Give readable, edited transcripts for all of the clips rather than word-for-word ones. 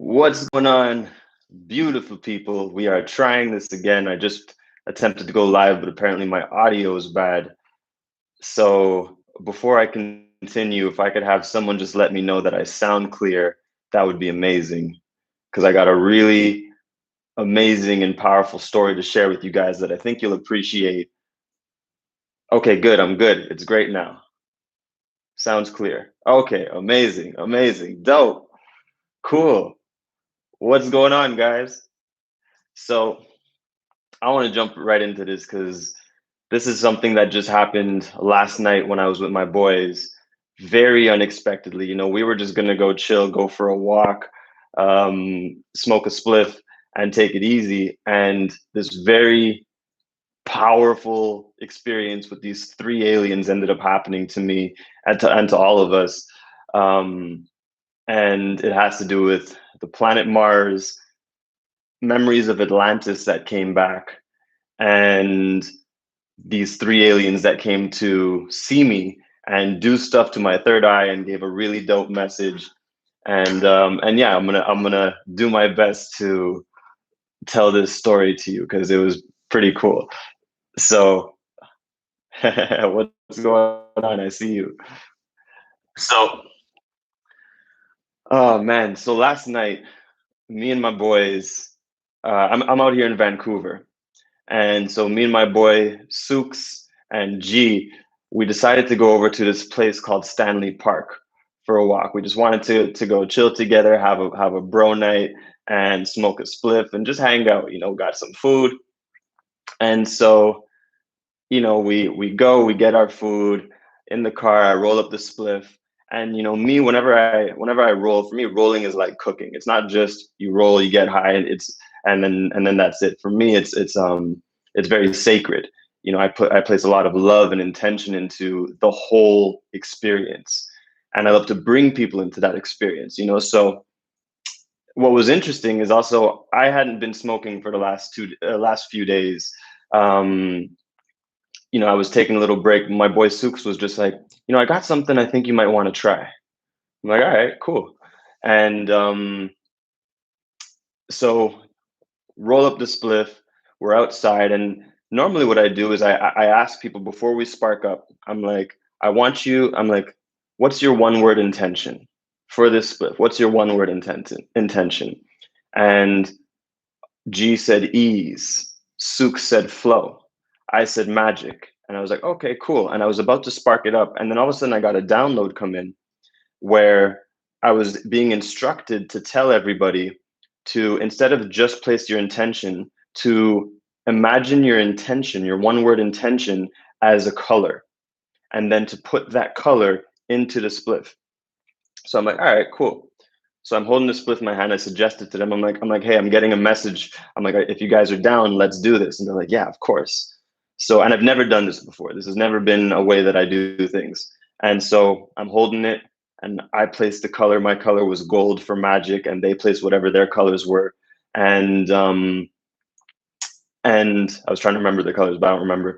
What's going on, beautiful people? We are trying this again. I just attempted to go live, but apparently my audio is bad. So before I continue, if I could have someone just let me know that I sound clear, that would be amazing. Because I got a really amazing and powerful story to share with you guys that I think you'll appreciate. Okay, good. I'm good. It's great now. Sounds clear. Okay, amazing, amazing, dope, cool. What's going on, guys? So I want to jump right into this because this is something that just happened last night when I was with my boys, very unexpectedly. We were just gonna go chill, go for a walk, smoke a spliff, and take it easy. And this very powerful experience with these three aliens ended up happening to me and to all of us. Um, and it has to do with the planet Mars, memories of Atlantis that came back, and these three aliens that came to see me and do stuff to my third eye and gave a really dope message. And yeah, I'm gonna do my best to tell this story to you because it was pretty cool. So what's going on? I see you. So oh man, so last night me and my boys, I'm out here in Vancouver. And so me and my boy Sooks and G, we decided to go over to this place called Stanley Park for a walk. We just wanted to go chill together, have a bro night, and smoke a spliff and just hang out. Got some food, and so we get our food in the car. I roll up the spliff, and me, whenever I roll, for me rolling is like cooking. It's not just you roll, you get high, and then that's it. For me, it's very sacred. I place a lot of love and intention into the whole experience, and I love to bring people into that experience. So what was interesting is also I hadn't been smoking for the last few days. Um, I was taking a little break. My boy Sooks was just like, I got something I think you might want to try. I'm like, all right, cool. And so roll up the spliff. We're outside, and normally what I do is I ask people before we spark up. I'm like, I'm like, what's your one word intention for this spliff? What's your one word intention? And G said ease. Sook said flow. I said magic. And I was like, okay, cool. And I was about to spark it up. And then all of a sudden I got a download come in where I was being instructed to tell everybody to, instead of just place your intention, to imagine your intention, your one word intention, as a color, and then to put that color into the spliff. So I'm like, all right, cool. So I'm holding the spliff in my hand. I suggested to them, I'm like, hey, I'm getting a message. I'm like, if you guys are down, let's do this. And they're like, yeah, of course. So, and I've never done this before. This has never been a way that I do things. And so I'm holding it, and I placed the color. My color was gold for magic, and they placed whatever their colors were. And and I was trying to remember the colors, but I don't remember.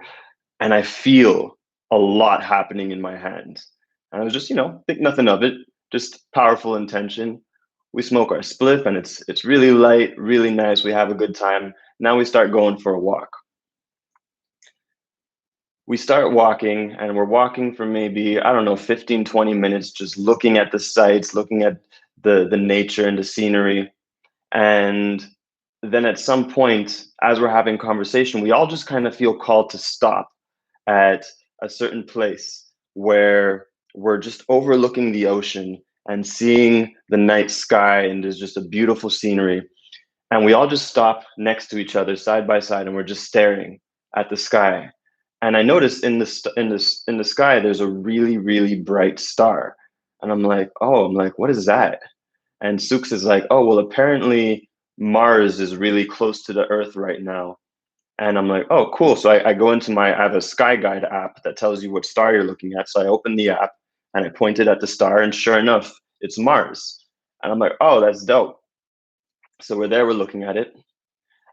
And I feel a lot happening in my hand. And I was just, think nothing of it, just powerful intention. We smoke our spliff, and it's really light, really nice. We have a good time. Now we start going for a walk. We start walking, and we're walking for maybe, I don't know, 15, 20 minutes, just looking at the sights, looking at the nature and the scenery. And then at some point, as we're having conversation, we all just kind of feel called to stop at a certain place where we're just overlooking the ocean and seeing the night sky, and there's just a beautiful scenery. And we all just stop next to each other, side by side, and we're just staring at the sky. And I noticed in the sky, there's a really, really bright star. And I'm like, what is that? And Sooks is like, oh, well, apparently Mars is really close to the Earth right now. And I'm like, oh, cool. So I go into I have a Sky Guide app that tells you what star you're looking at. So I open the app and I pointed at the star, and sure enough, it's Mars. And I'm like, oh, that's dope. So we're there, we're looking at it.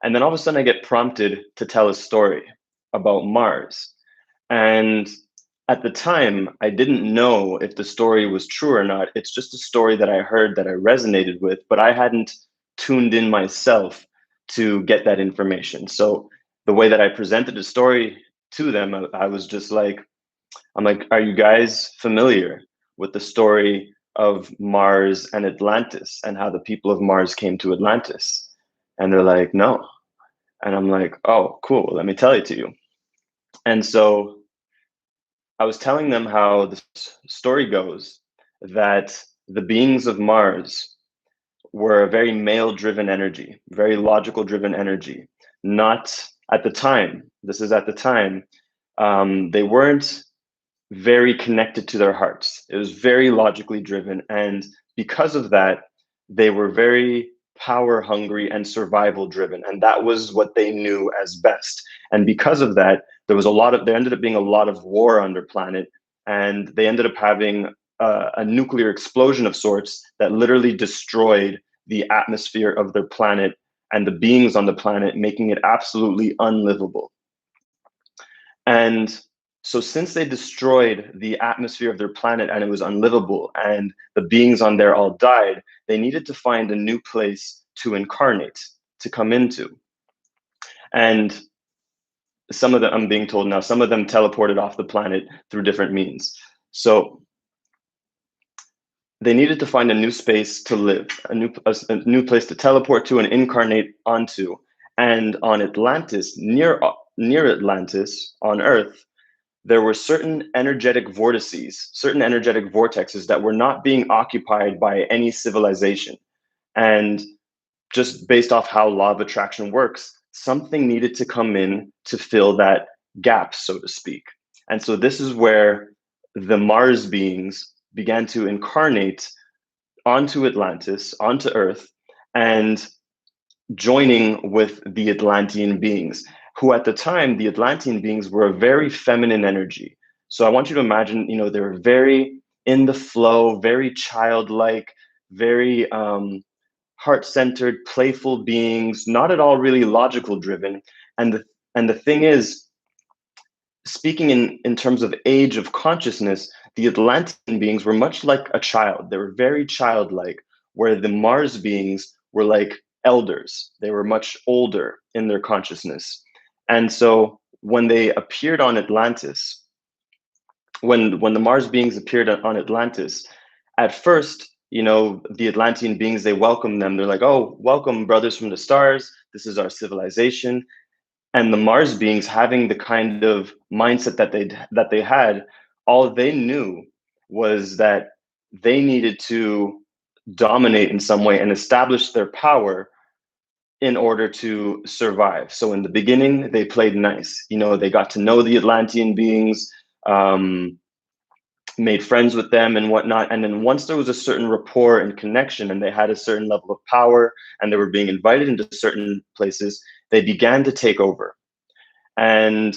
And then all of a sudden I get prompted to tell a story about Mars. And At the time, I didn't know if the story was true or not. It's just a story that I heard that I resonated with, but I hadn't tuned in myself to get that information. So the way that I presented the story to them, I was just like, I'm like, are you guys familiar with the story of Mars and Atlantis and how the people of Mars came to Atlantis? And they're like, no. And I'm like, oh, cool. Let me tell it to you. And so I was telling them how the story goes that the beings of Mars were a very male driven energy, very logical driven energy. Not at the time, this is at the time, they weren't very connected to their hearts. It was very logically driven. And because of that, they were very power hungry and survival driven. And that was what they knew as best. And because of that, there ended up being a lot of war on their planet. And they ended up having a nuclear explosion of sorts that literally destroyed the atmosphere of their planet and the beings on the planet, making it absolutely unlivable. And so, since they destroyed the atmosphere of their planet and it was unlivable, and the beings on there all died, they needed to find a new place to incarnate, to come into. And some of them, I'm being told now, some of them teleported off the planet through different means. So, they needed to find a new space to live, a new place to teleport to and incarnate onto. And on Atlantis, near Atlantis, on Earth, there were certain energetic vortices, certain energetic vortexes that were not being occupied by any civilization. And just based off how law of attraction works, something needed to come in to fill that gap, so to speak. And so this is where the Mars beings began to incarnate onto Atlantis, onto Earth, and joining with the Atlantean beings, who at the time, the Atlantean beings were a very feminine energy. So I want you to imagine, they were very in the flow, very childlike, very heart-centered, playful beings, not at all really logical driven. And the thing is, speaking in terms of age of consciousness, the Atlantean beings were much like a child. They were very childlike, where the Mars beings were like elders. They were much older in their consciousness. And so when they appeared on Atlantis, when the Mars beings appeared on Atlantis, at first, the Atlantean beings, they welcomed them. They're like, oh, welcome, brothers from the stars. This is our civilization. And the Mars beings, having the kind of mindset that they had, all they knew was that they needed to dominate in some way and establish their power in order to survive. So in the beginning, they played nice. They got to know the Atlantean beings, made friends with them and whatnot. And then once there was a certain rapport and connection, and they had a certain level of power, and they were being invited into certain places, they began to take over. And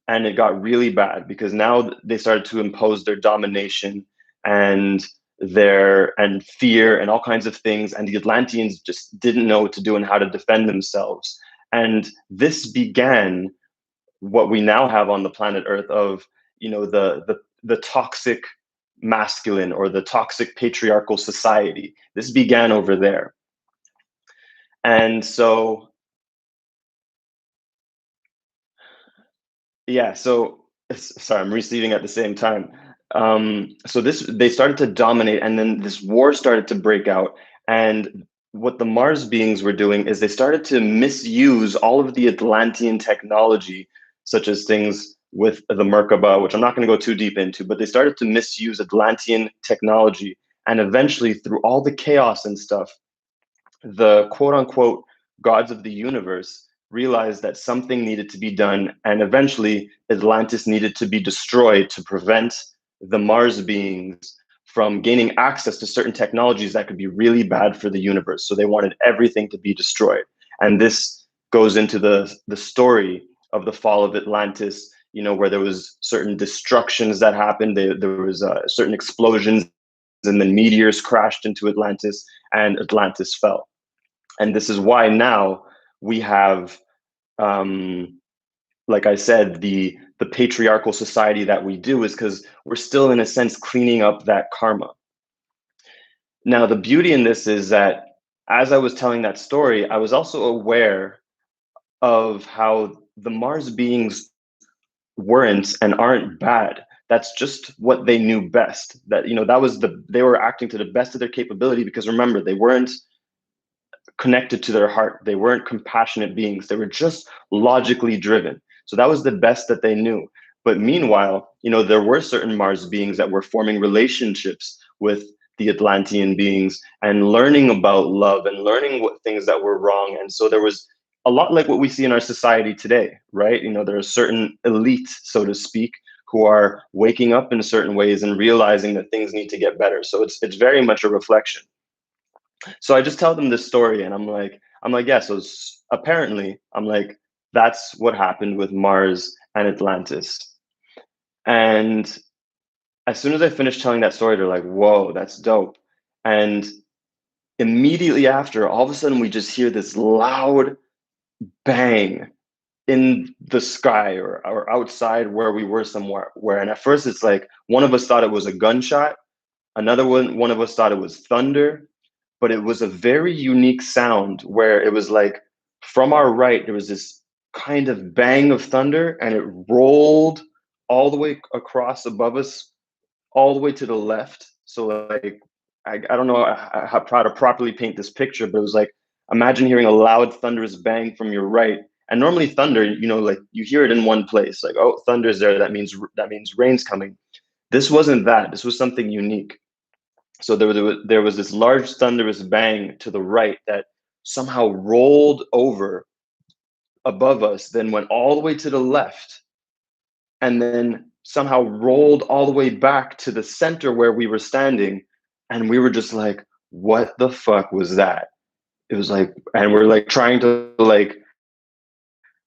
it got really bad, because now they started to impose their domination and fear and all kinds of things, and the Atlanteans just didn't know what to do and how to defend themselves. And this began what we now have on the planet Earth of, the toxic masculine, or the toxic patriarchal society. This began over there. And so, yeah, so sorry, I'm receiving at the same time. So they started to dominate, and then this war started to break out. And what the Mars beings were doing is they started to misuse all of the Atlantean technology, such as things with the Merkaba, which I'm not going to go too deep into, but they started to misuse Atlantean technology. And eventually, through all the chaos and stuff, the quote unquote gods of the universe realized that something needed to be done, and eventually Atlantis needed to be destroyed to prevent the Mars beings from gaining access to certain technologies that could be really bad for the universe. So they wanted everything to be destroyed. And this goes into the story of the fall of Atlantis, where there was certain destructions that happened. There was certain explosions, and then meteors crashed into Atlantis, and Atlantis fell. And this is why now we have, like I said, the the patriarchal society that we do is because we're still, in a sense, cleaning up that karma. Now, the beauty in this is that as I was telling that story, I was also aware of how the Mars beings weren't and aren't bad. That's just what they knew best. That, that was they were acting to the best of their capability, because remember, they weren't connected to their heart. They weren't compassionate beings. They were just logically driven. So that was the best that they knew. But meanwhile, there were certain Mars beings that were forming relationships with the Atlantean beings and learning about love and learning what things that were wrong. And so there was a lot like what we see in our society today, right? There are certain elite, so to speak, who are waking up in certain ways and realizing that things need to get better. So it's very much a reflection. So I just tell them this story, and I'm like, yeah. So apparently, I'm like, that's what happened with Mars and Atlantis. And as soon as I finished telling that story, they're like, whoa, that's dope. And immediately after, all of a sudden, we just hear this loud bang in the sky, or outside where we were somewhere. And at first, it's like one of us thought it was a gunshot, another one of us thought it was thunder. But it was a very unique sound where it was like from our right, there was this kind of bang of thunder, and it rolled all the way across above us, all the way to the left. So like, I don't know how to properly paint this picture, but it was like, imagine hearing a loud thunderous bang from your right. And normally thunder, like you hear it in one place, like, oh, thunder's there. That means rain's coming. This wasn't that. This was something unique. So there was this large thunderous bang to the right that somehow rolled over above us, then went all the way to the left, and then somehow rolled all the way back to the center where we were standing. And we were just like, what the fuck was that? It was like, and we're like trying to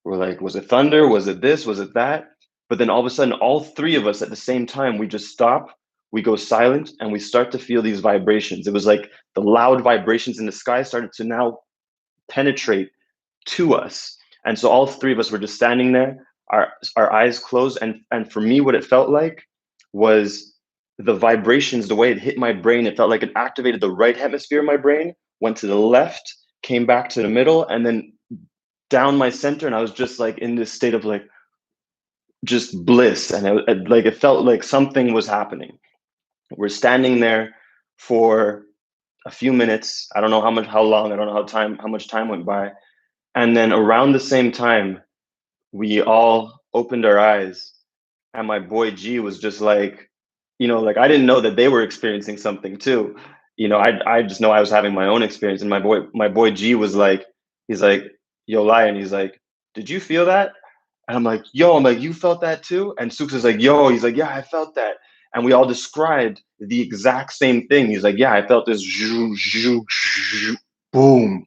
we're like, was it thunder? Was it this? Was it that? But then all of a sudden, all three of us at the same time, we just stop, we go silent, and we start to feel these vibrations. It was like the loud vibrations in the sky started to now penetrate to us. And so all three of us were just standing there, our eyes closed. And for me, what it felt like was the vibrations, the way it hit my brain, it felt like it activated the right hemisphere of my brain, went to the left, came back to the middle, and then down my center. And I was just like in this state of like just bliss. And like it felt like something was happening. We're standing there for a few minutes. I don't know how long, I don't know how much time went by. And then around the same time, we all opened our eyes, and my boy G was just like, like I didn't know that they were experiencing something too. I just know I was having my own experience. And my boy G was like, he's like, yo, Lion, he's like, did you feel that? And I'm like, you felt that too? And Sooks is like, yo, he's like, yeah, I felt that. And we all described the exact same thing. He's like, yeah, I felt this zhoo, zhoo, zhoo, boom.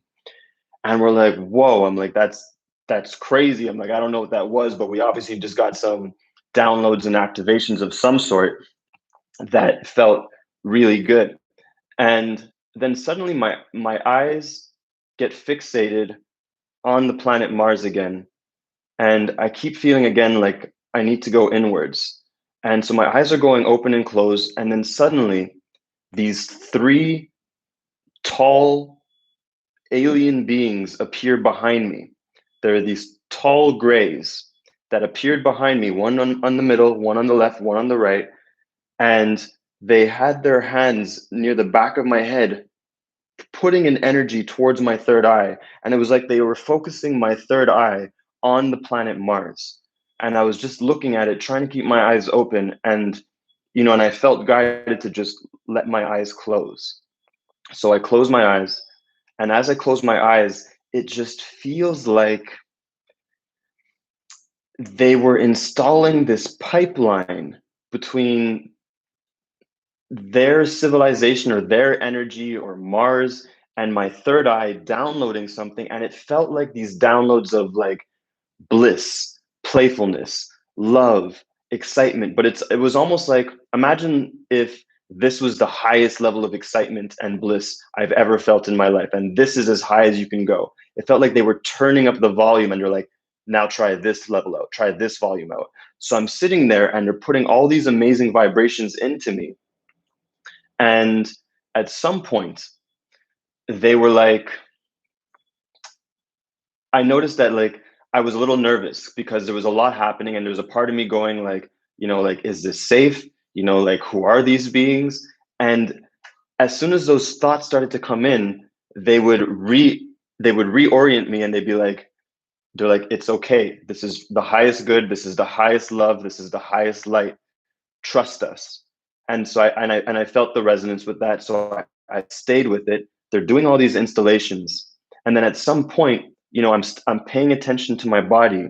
And we're like, whoa. I'm like, that's crazy. I'm like, I don't know what that was, but we obviously just got some downloads and activations of some sort that felt really good. And then suddenly my eyes get fixated on the planet Mars again. And I keep feeling again like I need to go inwards. And so my eyes are going open and closed. And then suddenly these three tall alien beings appear behind me. There are these tall grays that appeared behind me, one on the middle, one on the left, one on the right. And they had their hands near the back of my head, putting an energy towards my third eye. And it was like they were focusing my third eye on the planet Mars. And I was just looking at it, trying to keep my eyes open. And, and I felt guided to just let my eyes close. So I closed my eyes. And as I close my eyes, it just feels like they were installing this pipeline between their civilization or their energy or Mars and my third eye downloading something. And it felt like these downloads of like bliss, playfulness, love, excitement. But it was almost like, imagine if this was the highest level of excitement and bliss I've ever felt in my life. And this is as high as you can go. It felt like they were turning up the volume and you're like, now try this level out, try this volume out. So I'm sitting there and they're putting all these amazing vibrations into me. And at some point, they were like, I noticed that like I was a little nervous because there was a lot happening and there was a part of me going like, like, is this safe? Like, who are these beings? And as soon as those thoughts started to come in, they would reorient me and they're like, it's okay. This is the highest good. This is the highest love. This is the highest light. Trust us. And so I felt the resonance with that. So I stayed with it. They're doing all these installations. And then at some point, I'm paying attention to my body.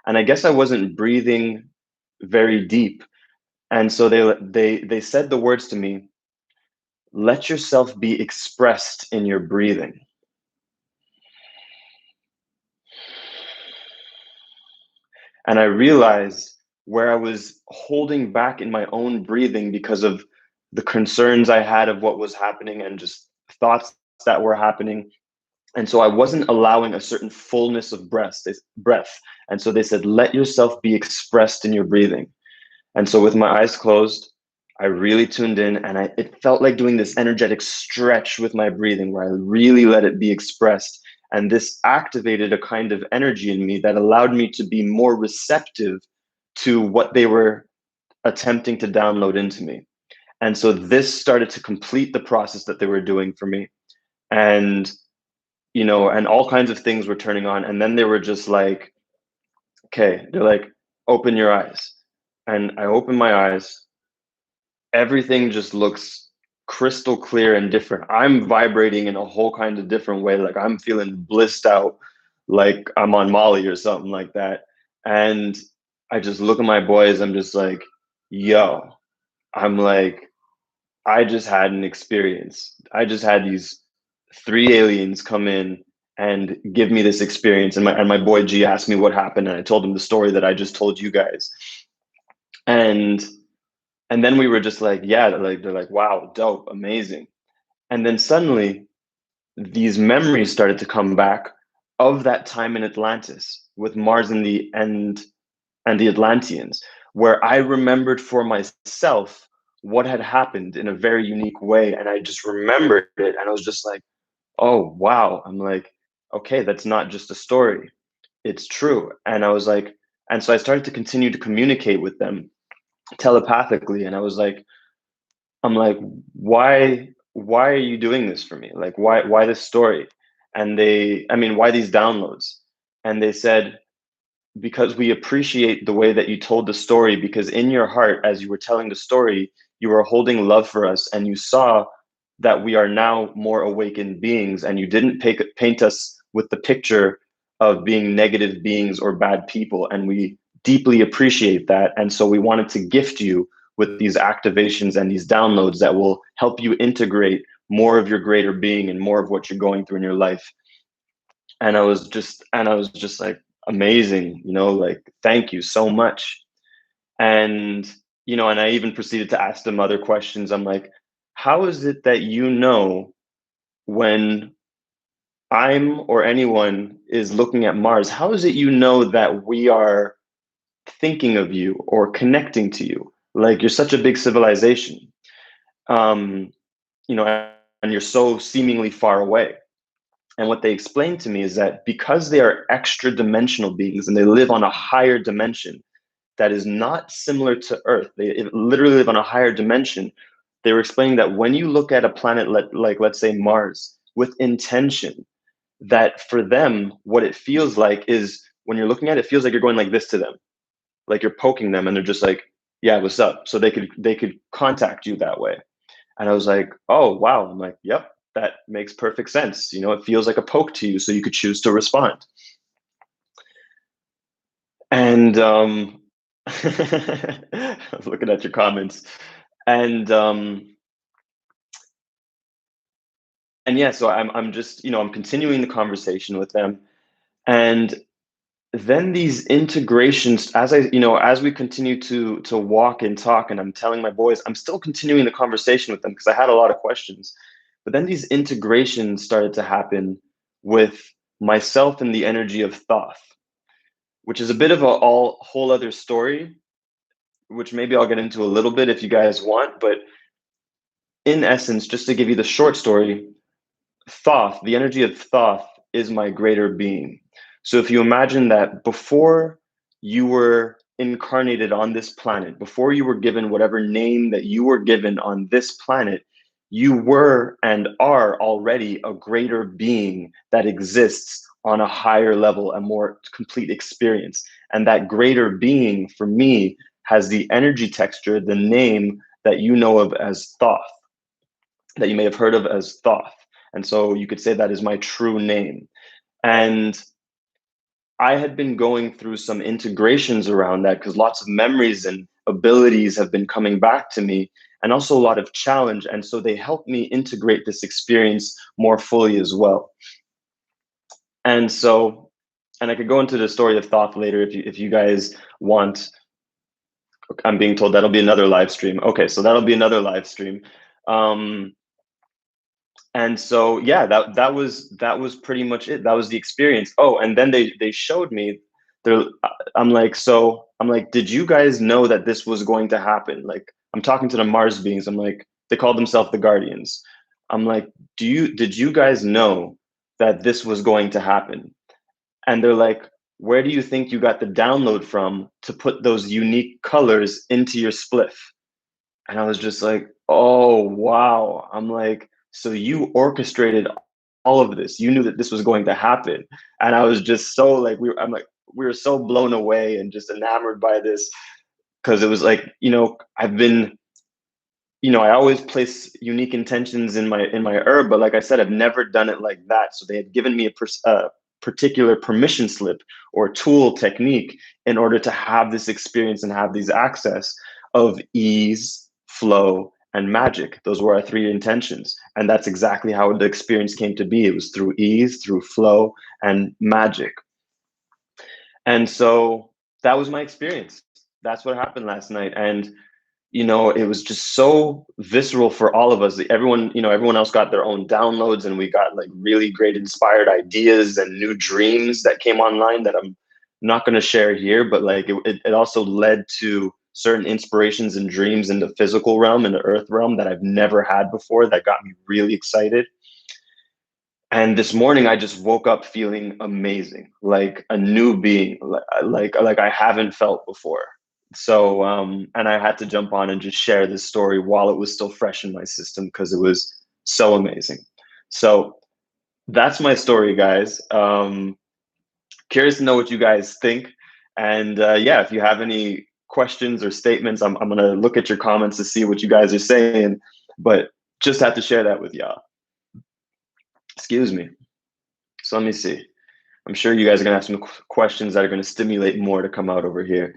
And I guess I wasn't breathing very deep. And so they said the words to me, let yourself be expressed in your breathing. And I realized where I was holding back in my own breathing because of the concerns I had of what was happening and just thoughts that were happening. And so I wasn't allowing a certain fullness of breath. And so they said, let yourself be expressed in your breathing. And so with my eyes closed, I really tuned in and it felt like doing this energetic stretch with my breathing where I really let it be expressed. And this activated a kind of energy in me that allowed me to be more receptive to what they were attempting to download into me. And so this started to complete the process that they were doing for me. And, and all kinds of things were turning on. And then they were just like, okay, they're like, open your eyes. And I opened my eyes. Everything just looks crystal clear and different. I'm vibrating in a whole kind of different way. Like I'm feeling blissed out, like I'm on Molly or something like that. And I just look at my boys. I'm just like, yo, I'm like, I just had an experience. I just had these three aliens come in and give me this experience. And my boy G asked me what happened. And I told him the story that I just told you guys. And then we were just like, yeah, they're like, wow, dope, amazing. And then suddenly these memories started to come back of that time in Atlantis with Mars and the Atlanteans, where I remembered for myself what had happened in a very unique way. And I just remembered it. And I was just like, oh, wow. I'm like, okay, that's not just a story. It's true. And I was like, and so I started to continue to communicate with them telepathically. And I'm like, why are you doing this for me? Like, why this story? And why these downloads? And they said, because we appreciate the way that you told the story, because in your heart, as you were telling the story, you were holding love for us and you saw that we are now more awakened beings and you didn't paint us with the picture of being negative beings or bad people. And we deeply appreciate that. And so we wanted to gift you with these activations and these downloads that will help you integrate more of your greater being and more of what you're going through in your life. And I was just like, amazing, like, thank you so much. And, and I even proceeded to ask them other questions. I'm like, how is it that when I'm or anyone is looking at Mars, how is it that we are thinking of you or connecting to you? Like, you're such a big civilization, um, and you're so seemingly far away. And what they explained to me is that because they are extra dimensional beings and they live on a higher dimension that is not similar to Earth, they literally live on a higher dimension. They were explaining that when you look at a planet like, let's say, Mars, with intention, that for them, what it feels like is when you're looking at it, it feels like you're going like this to them, like you're poking them, and they're just like, "Yeah, what's up?" So they could contact you that way. And I was like, oh, wow. I'm like, yep, that makes perfect sense. It feels like a poke to you, so you could choose to respond. And I'm looking at your comments. And yeah, so I'm just, I'm continuing the conversation with them. And then these integrations, as we continue to walk and talk, and I'm telling my boys, I'm still continuing the conversation with them because I had a lot of questions. But then these integrations started to happen with myself and the energy of Thoth, which is a bit of a whole other story. which maybe I'll get into a little bit if you guys want, but in essence, just to give you the short story, Thoth, the energy of Thoth is my greater being. So if you imagine that before you were incarnated on this planet, before you were given whatever name that you were given on this planet, you were and are already a greater being that exists on a higher level, a more complete experience. And that greater being for me has the energy texture, the name that you know of as Thoth, that you may have heard of as Thoth. And so you could say that is my true name. And I had been going through some integrations around that because lots of memories and abilities have been coming back to me, and also a lot of challenge. And so they helped me integrate this experience more fully as well. And so, and I could go into the story of Thoth later if you guys want. I'm being told that'll be another live stream. Okay, so that'll be another live stream. And so yeah, that was pretty much it. That was the experience. Oh, and then they showed me, they're I'm like, did you guys know that this was going to happen? Like, I'm talking to the Mars beings. I'm like, they call themselves the Guardians. I'm like, did you guys know that this was going to happen? And they're like, where do you think you got the download from to put those unique colors into your spliff? And I was just like, oh, wow. I'm like, so you orchestrated all of this. You knew that this was going to happen. And I was just so like, we were so blown away and just enamored by this. Cause it was like, I always place unique intentions in my herb, but like I said, I've never done it like that. So they had given me a particular permission slip or tool technique in order to have this experience and have these access of ease, flow, and magic. Those were our three intentions, and that's exactly how the experience came to be. It was through ease, through flow, and magic. And so that was my experience. That's what happened last night. And it was just so visceral for all of us. Everyone else got their own downloads, and we got like really great inspired ideas and new dreams that came online that I'm not going to share here, but like it also led to certain inspirations and dreams in the physical realm, in the earth realm, that I've never had before, that got me really excited. And this morning I just woke up feeling amazing, like a new being, like I haven't felt before. So and I had to jump on and just share this story while it was still fresh in my system because it was so amazing. So that's my story, guys. Curious to know what you guys think. And yeah, if you have any questions or statements, I'm gonna look at your comments to see what you guys are saying, but just had to share that with y'all. Excuse me. So let me see. I'm sure you guys are gonna have some questions that are gonna stimulate more to come out over here.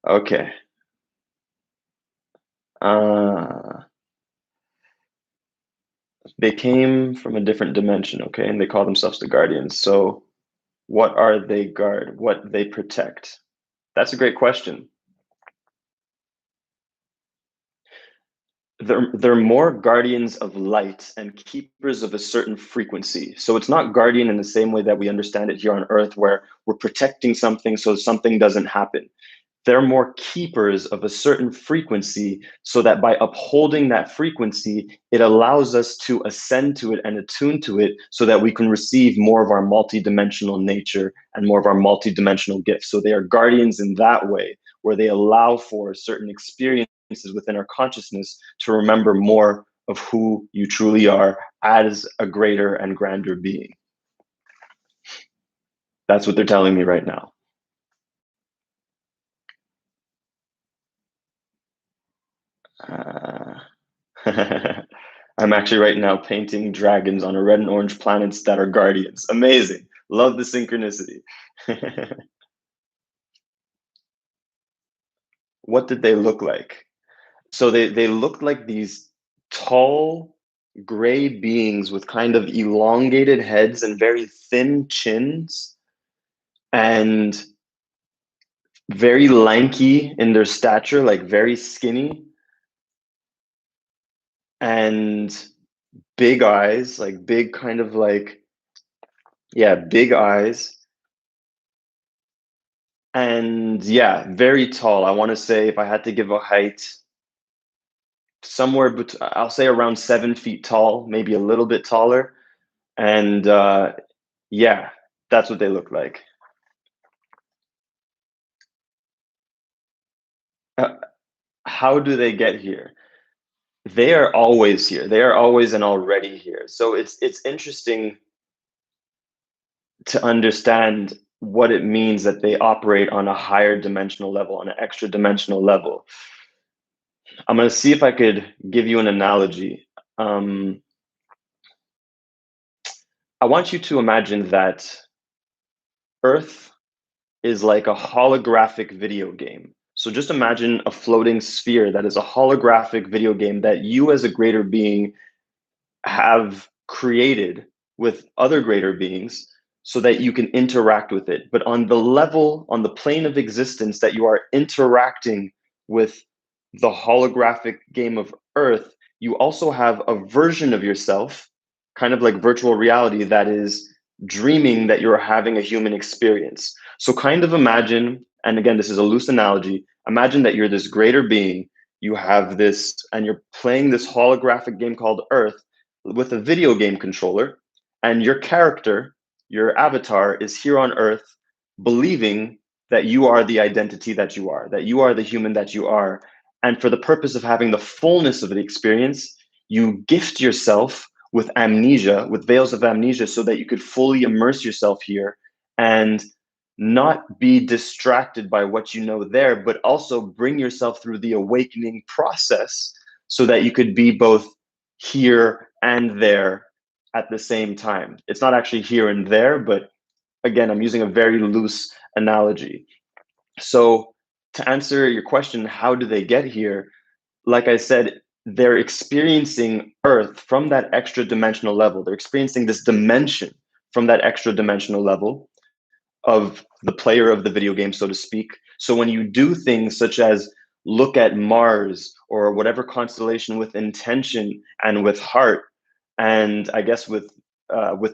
Okay. Uh, they came from a different dimension, okay, and they call themselves the Guardians. So, what are they guard? What they protect? That's a great question. They're more guardians of light and keepers of a certain frequency. So it's not guardian in the same way that we understand it here on Earth, where we're protecting something so something doesn't happen. They're more keepers of a certain frequency so that by upholding that frequency, it allows us to ascend to it and attune to it so that we can receive more of our multidimensional nature and more of our multidimensional gifts. So they are guardians in that way, where they allow for certain experiences within our consciousness to remember more of who you truly are as a greater and grander being. That's what they're telling me right now. I'm actually right now painting dragons on a red and orange planets that are guardians. Amazing. Love the synchronicity. What did they look like? So they looked like these tall gray beings with kind of elongated heads and very thin chins, and very lanky in their stature, like very skinny, and big eyes, like big kind of like, yeah, big eyes. And yeah, very tall. I want to say if I had to give a height, I'll say around 7 feet tall, maybe a little bit taller. And yeah, that's what they look like. Uh, how do they get here? They are always here. They are always and already here. So it's interesting to understand what it means that they operate on a higher dimensional level, on an extra dimensional level. I'm going to see if I could give you an analogy. Um, I want you to imagine that Earth is like a holographic video game. So just imagine a floating sphere that is a holographic video game that you as a greater being have created with other greater beings so that you can interact with it. But on the level, on the plane of existence that you are interacting with the holographic game of Earth, you also have a version of yourself, kind of like virtual reality, that is dreaming that you're having a human experience. So, kind of imagine, and again, this is a loose analogy, imagine that you're this greater being, you have this, and you're playing this holographic game called Earth with a video game controller, and your character, your avatar, is here on Earth believing that you are the identity that you are the human that you are. And for the purpose of having the fullness of the experience, you gift yourself with amnesia, with veils of amnesia, so that you could fully immerse yourself here and not be distracted by what you know there, but also bring yourself through the awakening process so that you could be both here and there at the same time. It's not actually here and there, but again, I'm using a very loose analogy. So, to answer your question, how do they get here? Like I said, they're experiencing Earth from that extra dimensional level. They're experiencing this dimension from that extra dimensional level of the player of the video game, so to speak. So when you do things such as look at Mars or whatever constellation with intention and with heart, and I guess with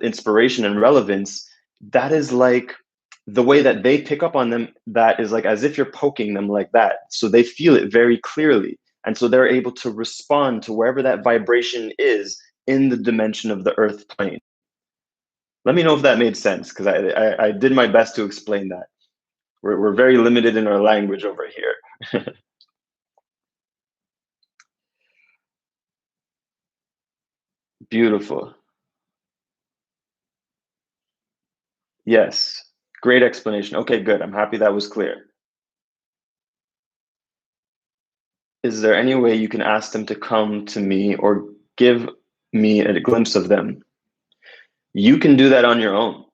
inspiration and relevance, that is like the way that they pick up on them. That is like as if you're poking them like that, so they feel it very clearly, and so they're able to respond to wherever that vibration is in the dimension of the Earth plane. Let me know if that made sense, because I did my best to explain that. We're very limited in our language over here. Beautiful. Yes. Great explanation. Okay, good. I'm happy that was clear. Is there any way you can ask them to come to me or give me a glimpse of them? You can do that on your own.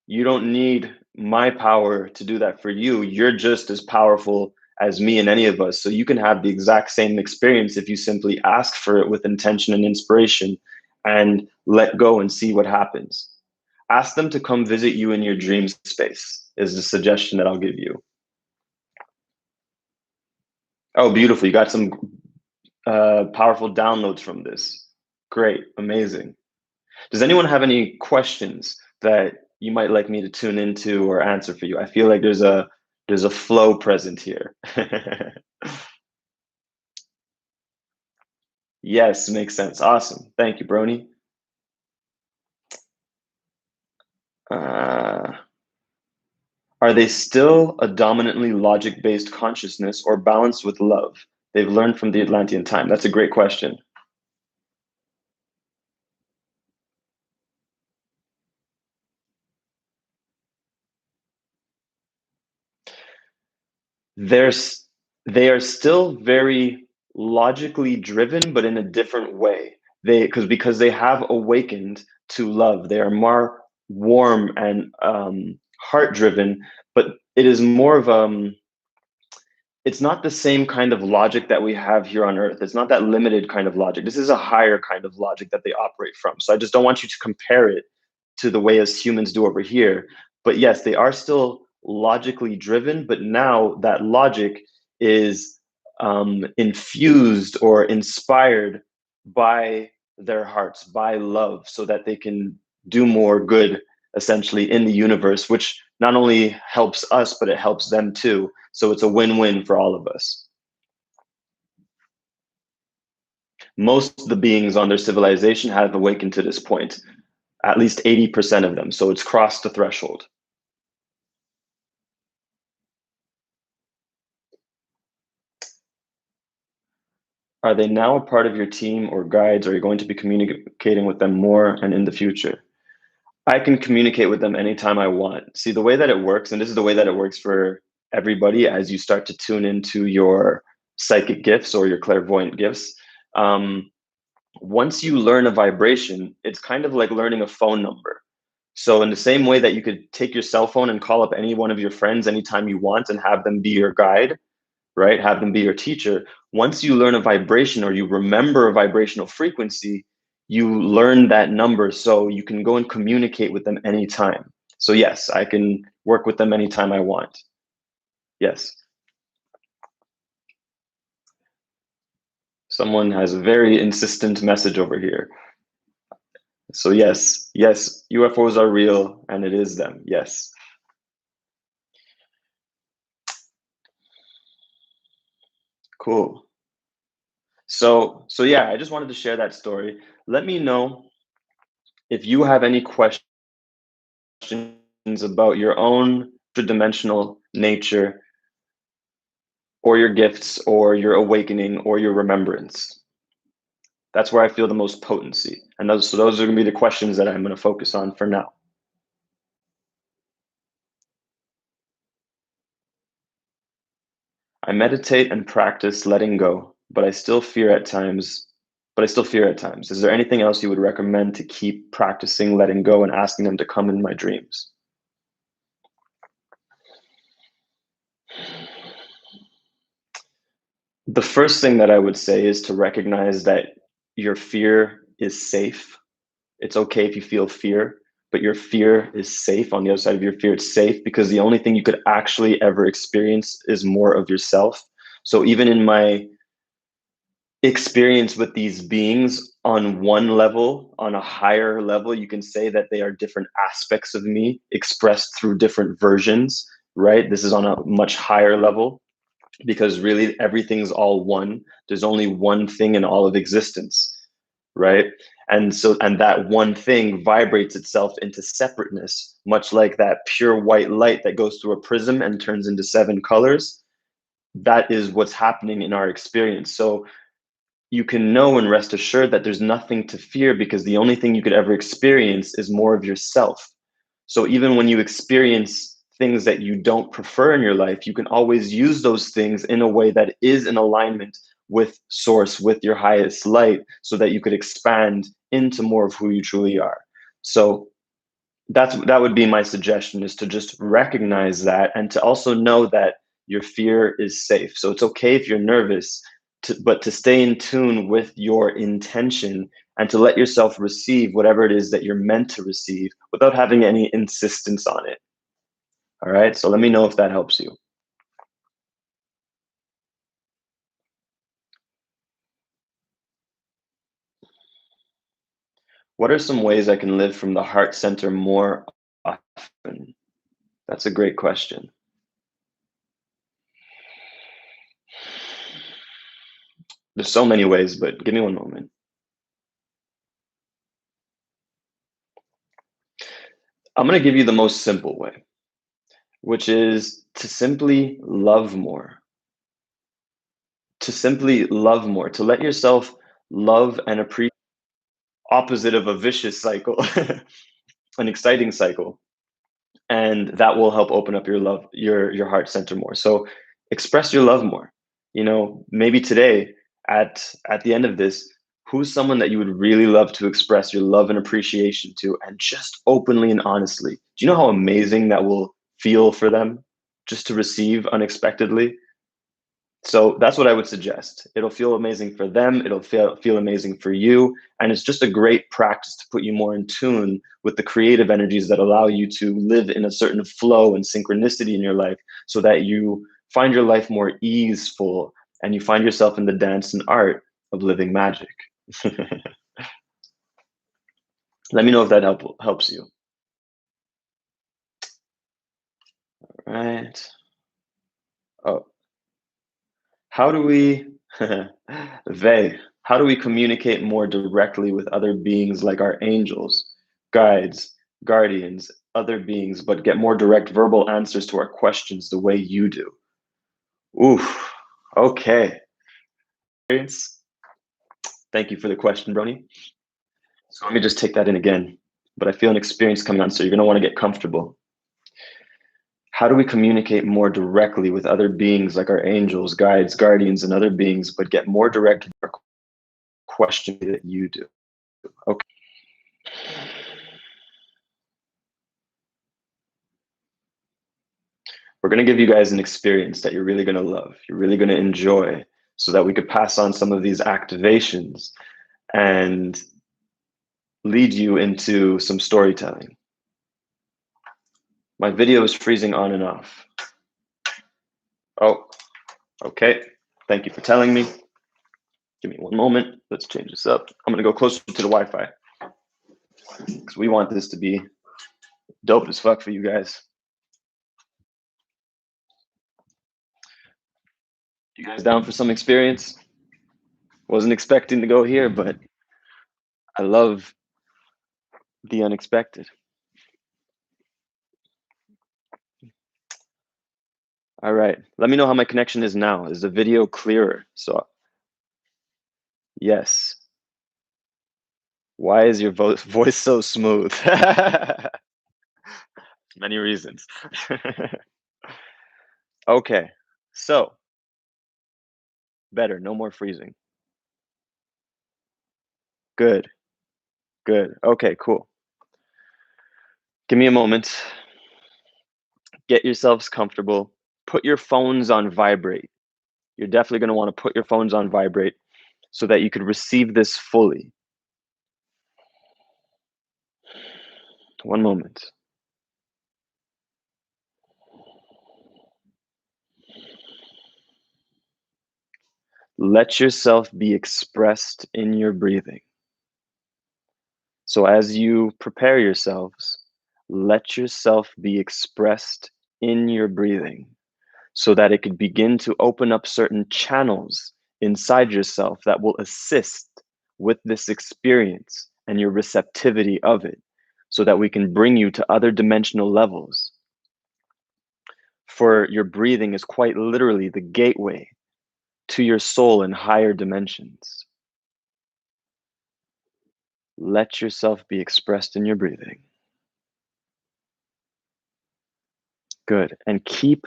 You don't need my power to do that for you. You're just as powerful as me and any of us. So you can have the exact same experience if you simply ask for it with intention and inspiration and let go and see what happens. Ask them to come visit you in your dream space, is the suggestion that I'll give you. Oh, beautiful. You got some powerful downloads from this. Great. Amazing. Does anyone have any questions that you might like me to tune into or answer for you? I feel like there's a flow present here. Yes, makes sense. Awesome. Thank you, Brony. Uh, are they still a dominantly logic-based consciousness or balanced with love? They've learned from the Atlantean time. That's a great question. There's they are still very logically driven, but in a different way. Because they have awakened to love. They are more warm and heart driven, but it is more of it's not the same kind of logic that we have here on Earth. It's not that limited kind of logic. This is a higher kind of logic that they operate from. So I just don't want you to compare it to the way as humans do over here. But yes, they are still logically driven, but now that logic is infused or inspired by their hearts, by love, so that they can do more good essentially in the universe, which not only helps us, but it helps them too. So it's a win-win for all of us. Most of the beings on their civilization have awakened to this point, at least 80% of them. So it's crossed the threshold. Are they now a part of your team or guides? Are you going to be communicating with them more and in the future? I can communicate with them anytime I want. See, the way that it works, and this is the way that it works for everybody as you start to tune into your psychic gifts or your clairvoyant gifts. Um, Once you learn a vibration, it's kind of like learning a phone number. So, in the same way that you could take your cell phone and call up any one of your friends anytime you want and have them be your guide, right? Have them be your teacher. Once you learn a vibration or you remember a vibrational frequency, you learn that number so you can go and communicate with them anytime. So, yes, I can work with them anytime I want. Yes. Someone has a very insistent message over here. So, yes, yes, UFOs are real and it is them. Yes. Cool. So yeah, I just wanted to share that story. Let me know if you have any questions about your own dimensional nature or your gifts or your awakening or your remembrance. That's where I feel the most potency. And those are going to be the questions that I'm going to focus on for now. I meditate and practice letting go, but I still fear at times. Is there anything else you would recommend to keep practicing letting go and asking them to come in my dreams? The first thing that I would say is to recognize that your fear is safe. It's okay if you feel fear, but your fear is safe. On the other side of your fear, it's safe because the only thing you could actually ever experience is more of yourself. So even in my experience with these beings on one level, on a higher level, you can say that they are different aspects of me expressed through different versions, right? This is on a much higher level because really everything's all one. There's only one thing in all of existence, right? And that one thing vibrates itself into separateness, much like that pure white light that goes through a prism and turns into seven colors. That is what's happening in our experience. So you can know and rest assured that there's nothing to fear because the only thing you could ever experience is more of yourself. So even when you experience things that you don't prefer in your life, you can always use those things in a way that is in alignment with source, with your highest light, so that you could expand into more of who you truly are. So that would be my suggestion, is to just recognize that and to also know that your fear is safe. So it's okay if you're nervous, but to stay in tune with your intention and to let yourself receive whatever it is that you're meant to receive without having any insistence on it. All right. So let me know if that helps you. What are some ways I can live from the heart center more often? That's a great question. There's so many ways, but give me one moment. I'm going to give you the most simple way, which is to simply love more, to let yourself love and appreciate, opposite of a vicious cycle, an exciting cycle. And that will help open up your heart center more. So express your love more. Maybe today at the end of this, who's someone that you would really love to express your love and appreciation to, and just openly and honestly? Do you know how amazing that will feel for them just to receive unexpectedly? So that's what I would suggest. It'll feel amazing for them. It'll feel amazing for you. And it's just a great practice to put you more in tune with the creative energies that allow you to live in a certain flow and synchronicity in your life so that you find your life more easeful and you find yourself in the dance and art of living magic. Let me know if that helps you. Right. Oh, how do we, how do we communicate more directly with other beings like our angels, guides, guardians, other beings, but get more direct verbal answers to our questions the way you do? Oof. Okay. Thank you for the question, Brony. So let me just take that in again. But I feel an experience coming on, so you're going to want to get comfortable. How do we communicate more directly with other beings like our angels, guides, guardians, and other beings, but get more direct question that you do? Okay. We're going to give you guys an experience that you're really going to love, you're really going to enjoy, so that we could pass on some of these activations and lead you into some storytelling. My video is freezing on and off. Oh, okay. Thank you for telling me. Give me one moment. Let's change this up. I'm going to go closer to the Wi-Fi because we want this to be dope as fuck for you guys. You guys down for some experience? Wasn't expecting to go here, but I love the unexpected. All right. Let me know how my connection is now. Is the video clearer? So, yes. Why is your voice so smooth? Many reasons. Okay. So, better. No more freezing. Good. Good. Okay, cool. Give me a moment. Get yourselves comfortable. Put your phones on vibrate. You're definitely going to want to put your phones on vibrate so that you could receive this fully. One moment. Let yourself be expressed in your breathing. So as you prepare yourselves, let yourself be expressed in your breathing so that it could begin to open up certain channels inside yourself that will assist with this experience and your receptivity of it so that we can bring you to other dimensional levels. For your breathing is quite literally the gateway to your soul in higher dimensions. Let yourself be expressed in your breathing. Good. And keep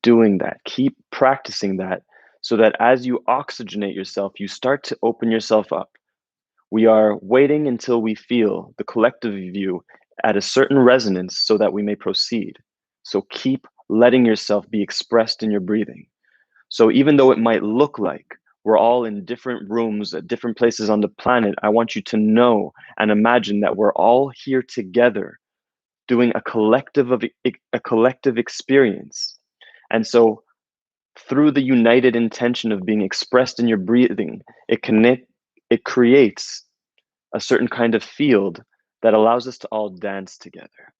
doing that. Keep practicing that so that as you oxygenate yourself, you start to open yourself up. We are waiting until we feel the collective view at a certain resonance so that we may proceed. So keep letting yourself be expressed in your breathing. So even though it might look like we're all in different rooms at different places on the planet, I want you to know and imagine that we're all here together doing a collective experience. And so through the united intention of being expressed in your breathing, it creates a certain kind of field that allows us to all dance together.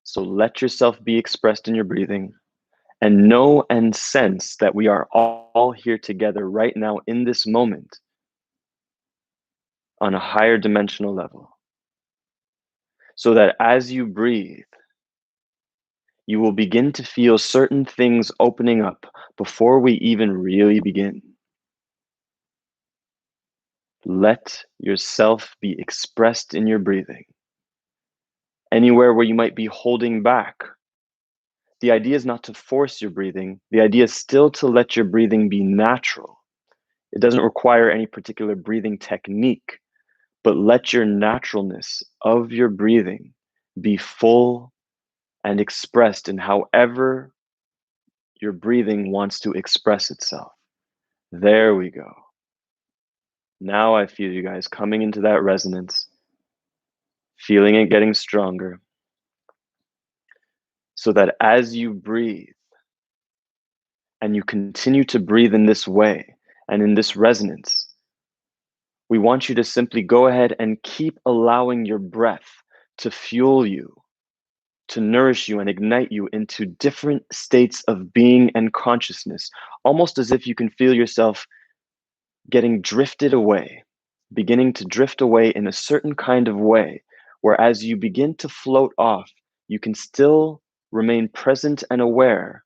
So let yourself be expressed in your breathing and know and sense that we are all here together right now in this moment on a higher dimensional level. So that as you breathe, you will begin to feel certain things opening up before we even really begin. Let yourself be expressed in your breathing. Anywhere where you might be holding back, the idea is not to force your breathing. The idea is still to let your breathing be natural. It doesn't require any particular breathing technique, but let your naturalness of your breathing be full and expressed in however your breathing wants to express itself. There we go. Now I feel you guys coming into that resonance, feeling it getting stronger, so that as you breathe and you continue to breathe in this way and in this resonance, we want you to simply go ahead and keep allowing your breath to fuel you to nourish you and ignite you into different states of being and consciousness, almost as if you can feel yourself getting drifted away, beginning to drift away in a certain kind of way, where as you begin to float off, you can still remain present and aware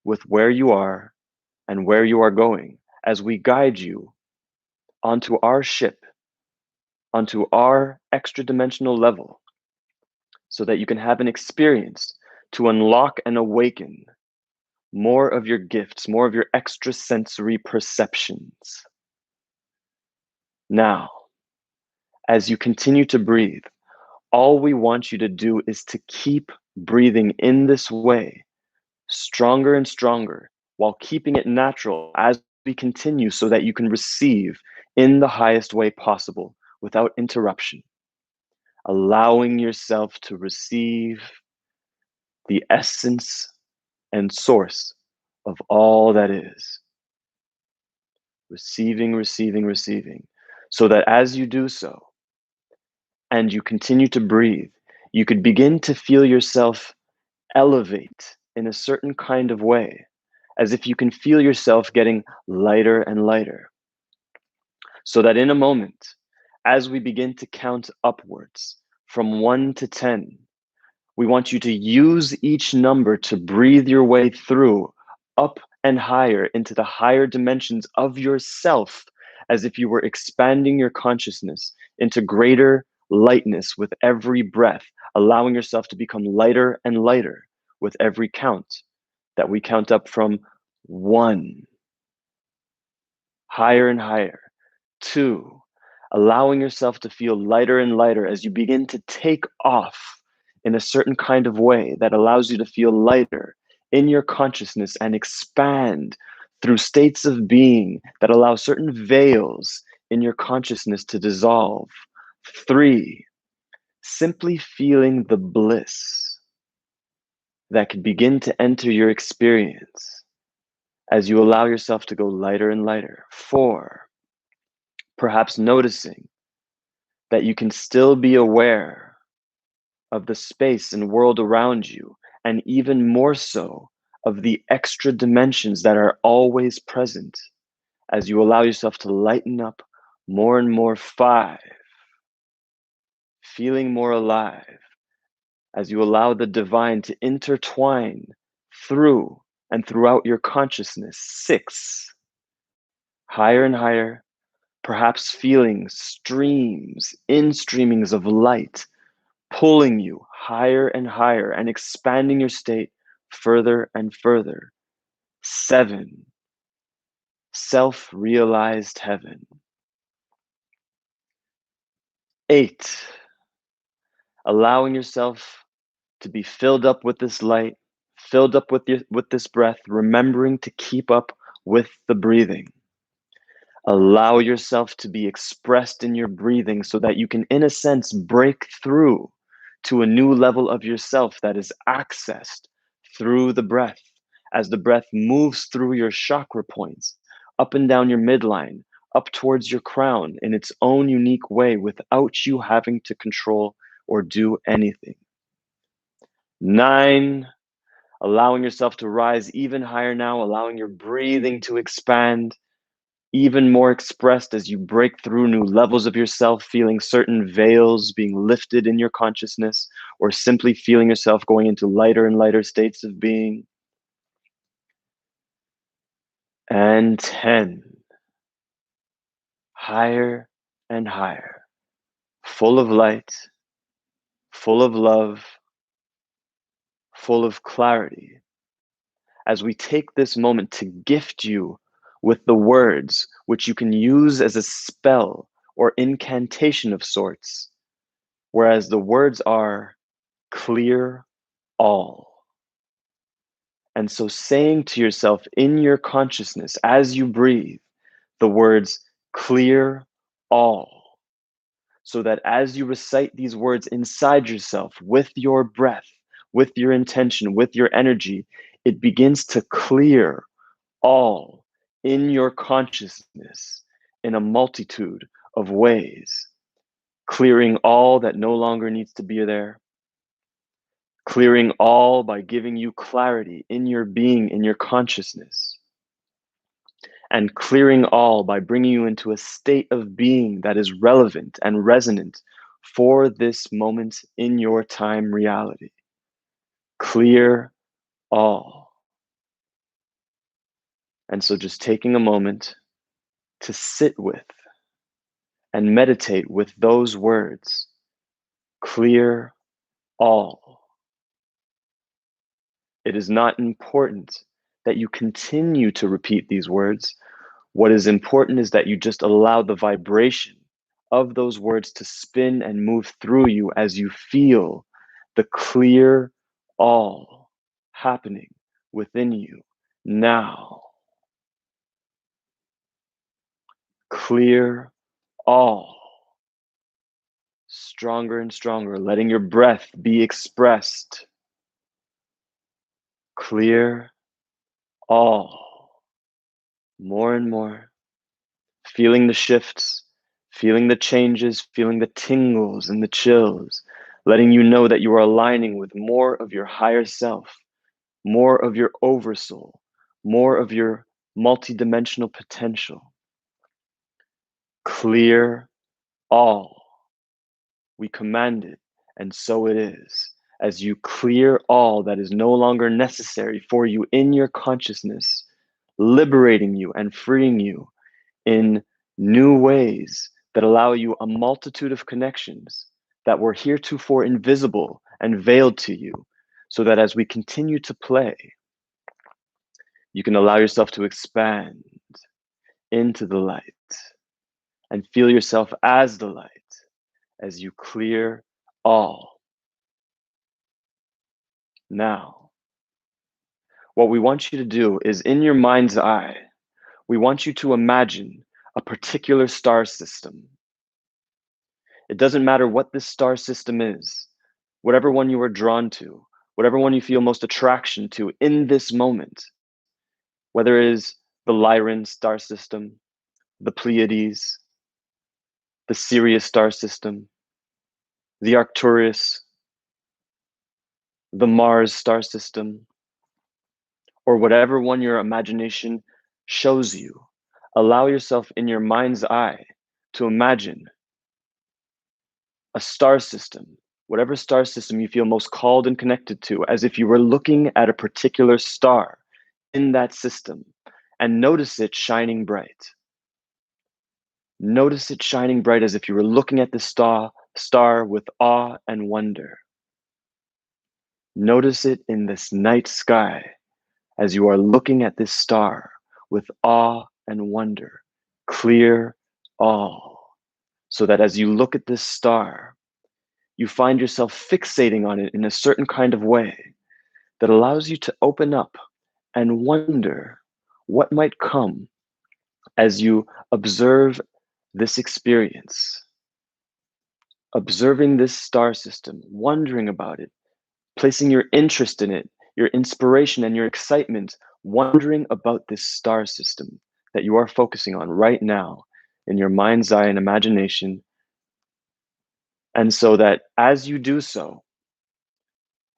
with where you are and where you are going as we guide you onto our ship, onto our extra dimensional level, so that you can have an experience to unlock and awaken more of your gifts, more of your extrasensory perceptions. Now, as you continue to breathe, all we want you to do is to keep breathing in this way, stronger and stronger, while keeping it natural as we continue so that you can receive in the highest way possible without interruption, allowing yourself to receive the essence and source of all that is. Receiving, receiving, receiving. So that as you do so, and you continue to breathe, you could begin to feel yourself elevate in a certain kind of way, as if you can feel yourself getting lighter and lighter. So that in a moment, as we begin to count upwards from 1 to 10, we want you to use each number to breathe your way through up and higher into the higher dimensions of yourself, as if you were expanding your consciousness into greater lightness with every breath, allowing yourself to become lighter and lighter with every count that we count up from 1, higher and higher, 2, allowing yourself to feel lighter and lighter as you begin to take off in a certain kind of way that allows you to feel lighter in your consciousness and expand through states of being that allow certain veils in your consciousness to dissolve. 3, simply feeling the bliss that could begin to enter your experience as you allow yourself to go lighter and lighter. 4, perhaps noticing that you can still be aware of the space and world around you, and even more so of the extra dimensions that are always present as you allow yourself to lighten up more and more. 5, feeling more alive as you allow the divine to intertwine through and throughout your consciousness. 6, higher and higher, perhaps feeling streams, in-streamings of light pulling you higher and higher and expanding your state further and further. 7, self-realized heaven. 8, allowing yourself to be filled up with this light, filled up with this breath, remembering to keep up with the breathing. Allow yourself to be expressed in your breathing so that you can, in a sense, break through to a new level of yourself that is accessed through the breath, as the breath moves through your chakra points, up and down your midline, up towards your crown in its own unique way without you having to control or do anything. 9, allowing yourself to rise even higher now, allowing your breathing to expand even more expressed as you break through new levels of yourself, feeling certain veils being lifted in your consciousness, or simply feeling yourself going into lighter and lighter states of being. And 10, higher and higher, full of light, full of love, full of clarity, as we take this moment to gift you with the words which you can use as a spell or incantation of sorts, whereas the words are clear all. And so saying to yourself in your consciousness as you breathe the words clear all, so that as you recite these words inside yourself with your breath, with your intention, with your energy, it begins to clear all in your consciousness in a multitude of ways, clearing all that no longer needs to be there, clearing all by giving you clarity in your being, in your consciousness, and clearing all by bringing you into a state of being that is relevant and resonant for this moment in your time reality. Clear all. And so just taking a moment to sit with and meditate with those words, clear all. It is not important that you continue to repeat these words. What is important is that you just allow the vibration of those words to spin and move through you as you feel the clear all happening within you now. Clear all. Stronger and stronger, letting your breath be expressed. Clear all. More and more. Feeling the shifts, feeling the changes, feeling the tingles and the chills, letting you know that you are aligning with more of your higher self, more of your oversoul, more of your multidimensional potential. Clear all. We command it, and so it is. As you clear all that is no longer necessary for you in your consciousness, liberating you and freeing you in new ways that allow you a multitude of connections that were heretofore invisible and veiled to you, so that as we continue to play, you can allow yourself to expand into the light and feel yourself as the light as you clear all. Now, what we want you to do is in your mind's eye, we want you to imagine a particular star system. It doesn't matter what this star system is, whatever one you are drawn to, whatever one you feel most attraction to in this moment, whether it is the Lyran star system, the Pleiades, the Sirius star system, the Arcturus, the Mars star system, or whatever one your imagination shows you. Allow yourself in your mind's eye to imagine a star system, whatever star system you feel most called and connected to, as if you were looking at a particular star in that system, and notice it shining bright. Notice it shining bright as if you were looking at the star with awe and wonder. Notice it in this night sky as you are looking at this star with awe and wonder. Clear all, so that as you look at this star, you find yourself fixating on it in a certain kind of way that allows you to open up and wonder what might come as you observe this experience, observing this star system, wondering about it, placing your interest in it, your inspiration and your excitement, wondering about this star system that you are focusing on right now in your mind's eye and imagination. And so that as you do so,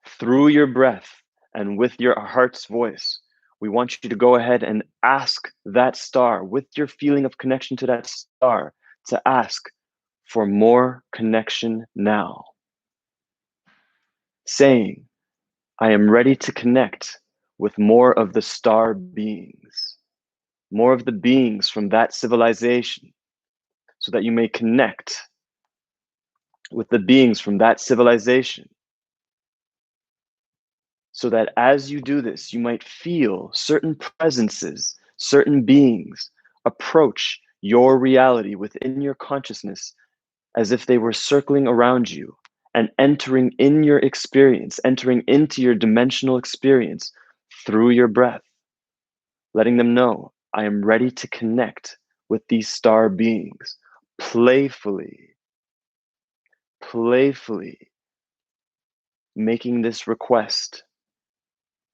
through your breath and with your heart's voice, we want you to go ahead and ask that star, with your feeling of connection to that star, to ask for more connection now. Saying, I am ready to connect with more of the star beings, more of the beings from that civilization, so that you may connect with the beings from that civilization. So that as you do this, you might feel certain presences, certain beings approach your reality within your consciousness as if they were circling around you and entering in your experience, entering into your dimensional experience through your breath, letting them know, I am ready to connect with these star beings playfully, making this request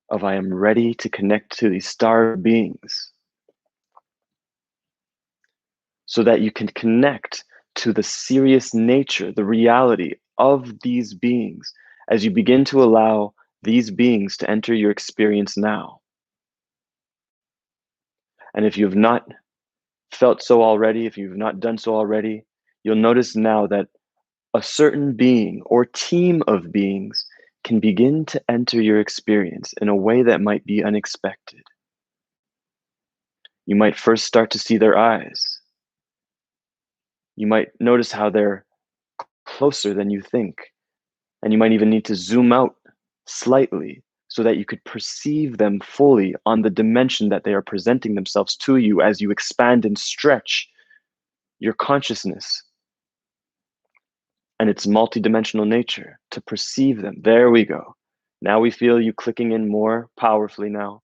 of I am ready to connect to these star beings so that you can connect to the serious nature, the reality of these beings as you begin to allow these beings to enter your experience now. And if you have not felt so already, if you've not done so already, you'll notice now that a certain being or team of beings can begin to enter your experience in a way that might be unexpected. You might first start to see their eyes. You might notice how they're closer than you think. And you might even need to zoom out slightly so that you could perceive them fully on the dimension that they are presenting themselves to you as you expand and stretch your consciousness and its multidimensional nature to perceive them. There we go. Now we feel you clicking in more powerfully now.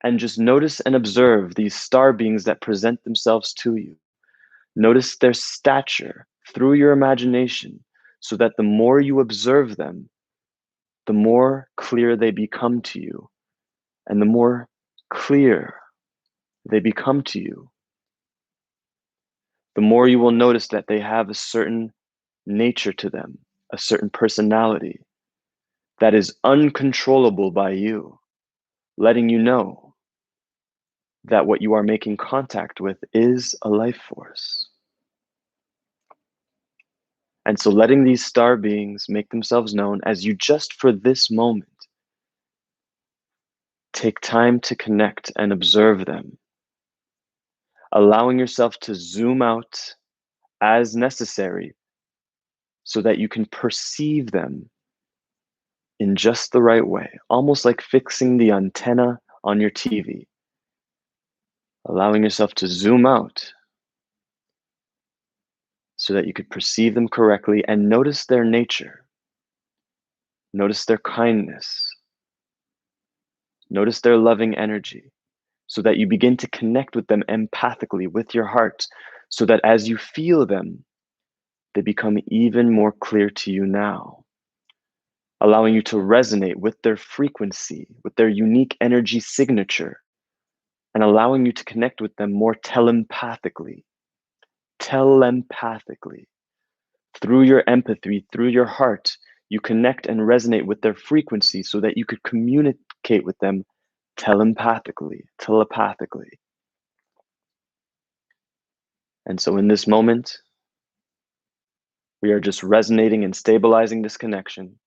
And just notice and observe these star beings that present themselves to you. Notice their stature through your imagination so that the more you observe them, the more clear they become to you. And the more clear they become to you, the more you will notice that they have a certain nature to them, a certain personality that is uncontrollable by you, letting you know that what you are making contact with is a life force. And so letting these star beings make themselves known as you just for this moment take time to connect and observe them, allowing yourself to zoom out as necessary so that you can perceive them in just the right way, almost like fixing the antenna on your TV, allowing yourself to zoom out so that you could perceive them correctly and notice their nature, notice their kindness, notice their loving energy, so that you begin to connect with them empathically with your heart, so that as you feel them, they become even more clear to you now, allowing you to resonate with their frequency, with their unique energy signature, and allowing you to connect with them more telepathically. Telepathically. Through your empathy, through your heart, you connect and resonate with their frequency so that you could communicate with them telepathically. And so in this moment, we are just resonating and stabilizing this connection.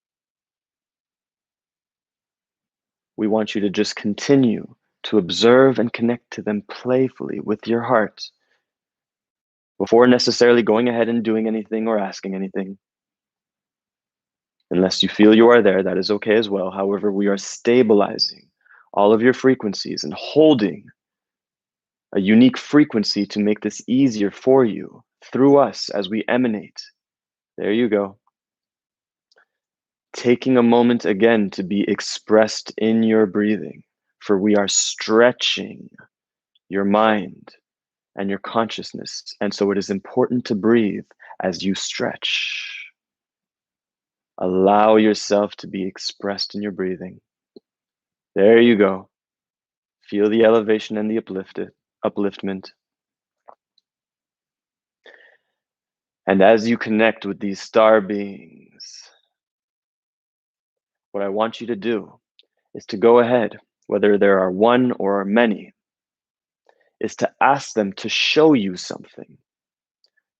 We want you to just continue to observe and connect to them playfully with your heart before necessarily going ahead and doing anything or asking anything. Unless you feel you are there, that is okay as well. However, we are stabilizing all of your frequencies and holding a unique frequency to make this easier for you through us as we emanate. There you go. Taking a moment again to be expressed in your breathing, for we are stretching your mind and your consciousness. And so it is important to breathe as you stretch. Allow yourself to be expressed in your breathing. There you go. Feel the elevation and the upliftment. And as you connect with these star beings, what I want you to do is to go ahead, whether there are one or many, is to ask them to show you something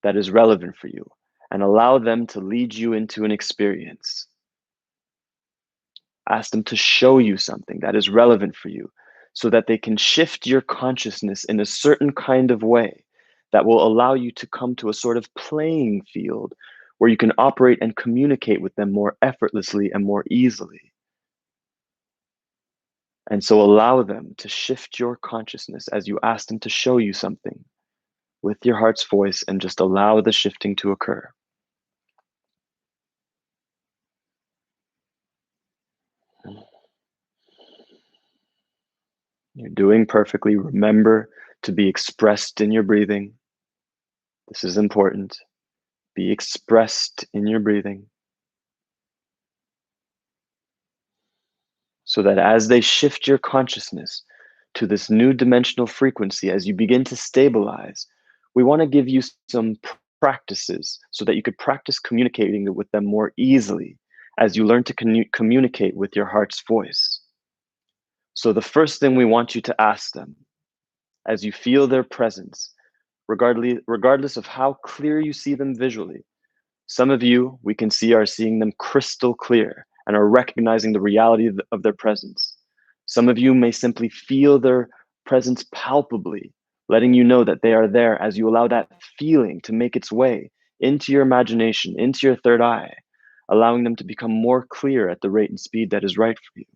that is relevant for you and allow them to lead you into an experience. Ask them to show you something that is relevant for you so that they can shift your consciousness in a certain kind of way that will allow you to come to a sort of playing field where you can operate and communicate with them more effortlessly and more easily. And so allow them to shift your consciousness as you ask them to show you something with your heart's voice, and just allow the shifting to occur. You're doing perfectly. Remember to be expressed in your breathing. This is important. Be expressed in your breathing. So that as they shift your consciousness to this new dimensional frequency, as you begin to stabilize, we want to give you some practices so that you could practice communicating with them more easily as you learn to communicate with your heart's voice. So the first thing we want you to ask them as you feel their presence, regardless of how clear you see them visually. Some of you, we can see, are seeing them crystal clear and are recognizing the reality of their presence. Some of you may simply feel their presence palpably, letting you know that they are there as you allow that feeling to make its way into your imagination, into your third eye, allowing them to become more clear at the rate and speed that is right for you.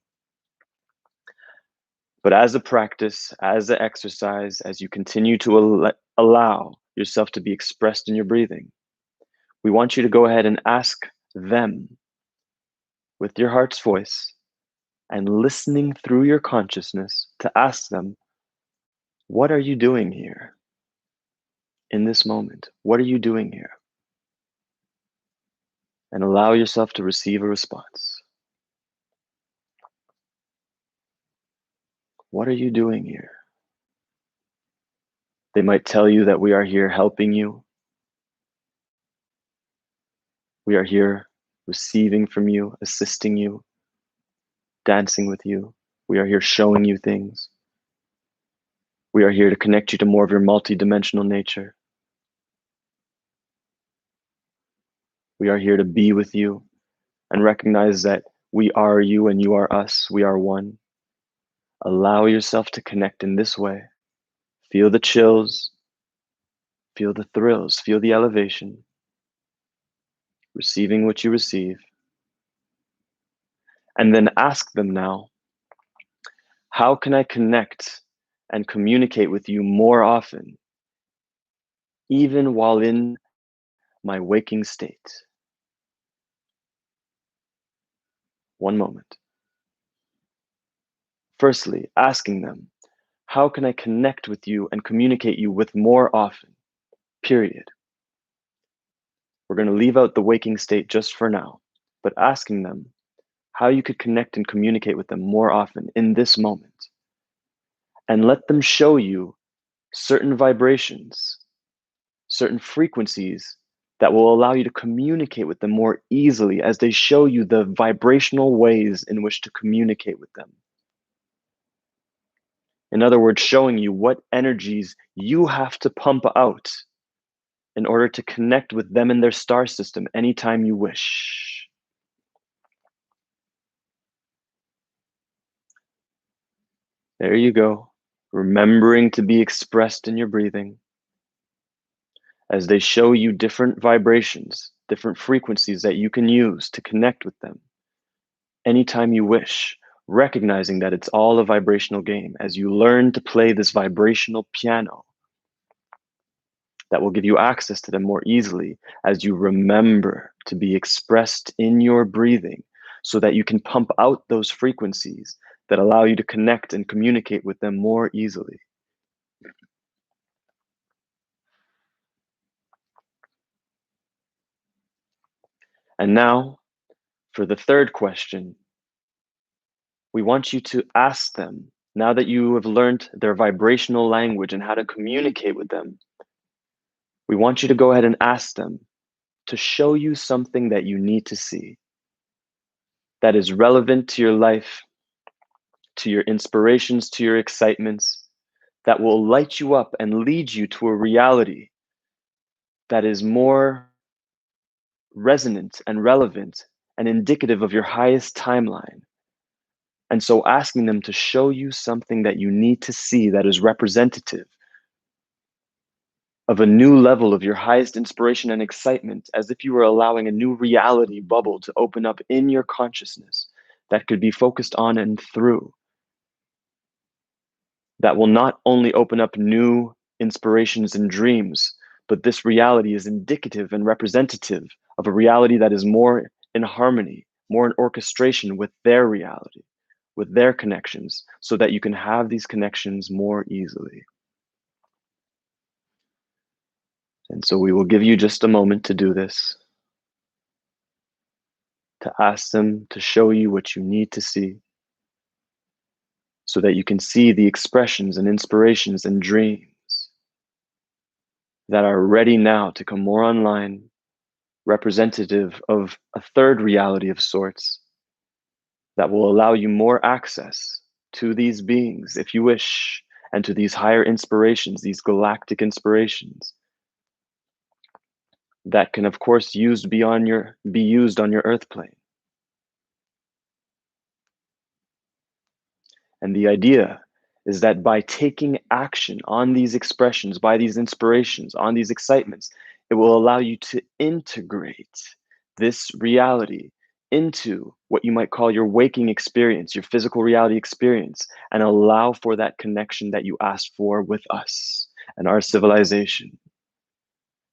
But as a practice, as an exercise, as you continue to allow yourself to be expressed in your breathing, we want you to go ahead and ask them with your heart's voice and listening through your consciousness to ask them, what are you doing here in this moment? What are you doing here? And allow yourself to receive a response. What are you doing here? They might tell you that we are here helping you. We are here receiving from you, assisting you, dancing with you. We are here showing you things. We are here to connect you to more of your multidimensional nature. We are here to be with you and recognize that we are you and you are us. We are one. Allow yourself to connect in this way. Feel the chills, feel the thrills, feel the elevation, receiving what you receive. And then ask them now, how can I connect and communicate with you more often, even while in my waking state? One moment. Firstly, asking them, how can I connect with you and communicate you with more often? Period. We're going to leave out the waking state just for now, but asking them how you could connect and communicate with them more often in this moment. And let them show you certain vibrations, certain frequencies that will allow you to communicate with them more easily as they show you the vibrational ways in which to communicate with them. In other words, showing you what energies you have to pump out in order to connect with them in their star system anytime you wish. There you go. Remembering to be expressed in your breathing as they show you different vibrations, different frequencies that you can use to connect with them anytime you wish, recognizing that it's all a vibrational game as you learn to play this vibrational piano that will give you access to them more easily as you remember to be expressed in your breathing so that you can pump out those frequencies that allow you to connect and communicate with them more easily. And now, for the third question, we want you to ask them, now that you have learned their vibrational language and how to communicate with them, we want you to go ahead and ask them to show you something that you need to see that is relevant to your life, to your inspirations, to your excitements, that will light you up and lead you to a reality that is more resonant and relevant and indicative of your highest timeline. And so asking them to show you something that you need to see that is representative of a new level of your highest inspiration and excitement, as if you were allowing a new reality bubble to open up in your consciousness that could be focused on and through, that will not only open up new inspirations and dreams, but this reality is indicative and representative of a reality that is more in harmony, more in orchestration with their reality, with their connections, so that you can have these connections more easily. And so we will give you just a moment to do this, to ask them to show you what you need to see, so that you can see the expressions and inspirations and dreams that are ready now to come more online, representative of a third reality of sorts that will allow you more access to these beings if you wish, and to these higher inspirations, these galactic inspirations that can of course be used on your earth plane. And the idea is that by taking action on these expressions, by these inspirations, on these excitements, it will allow you to integrate this reality into what you might call your waking experience, your physical reality experience, and allow for that connection that you asked for with us and our civilization,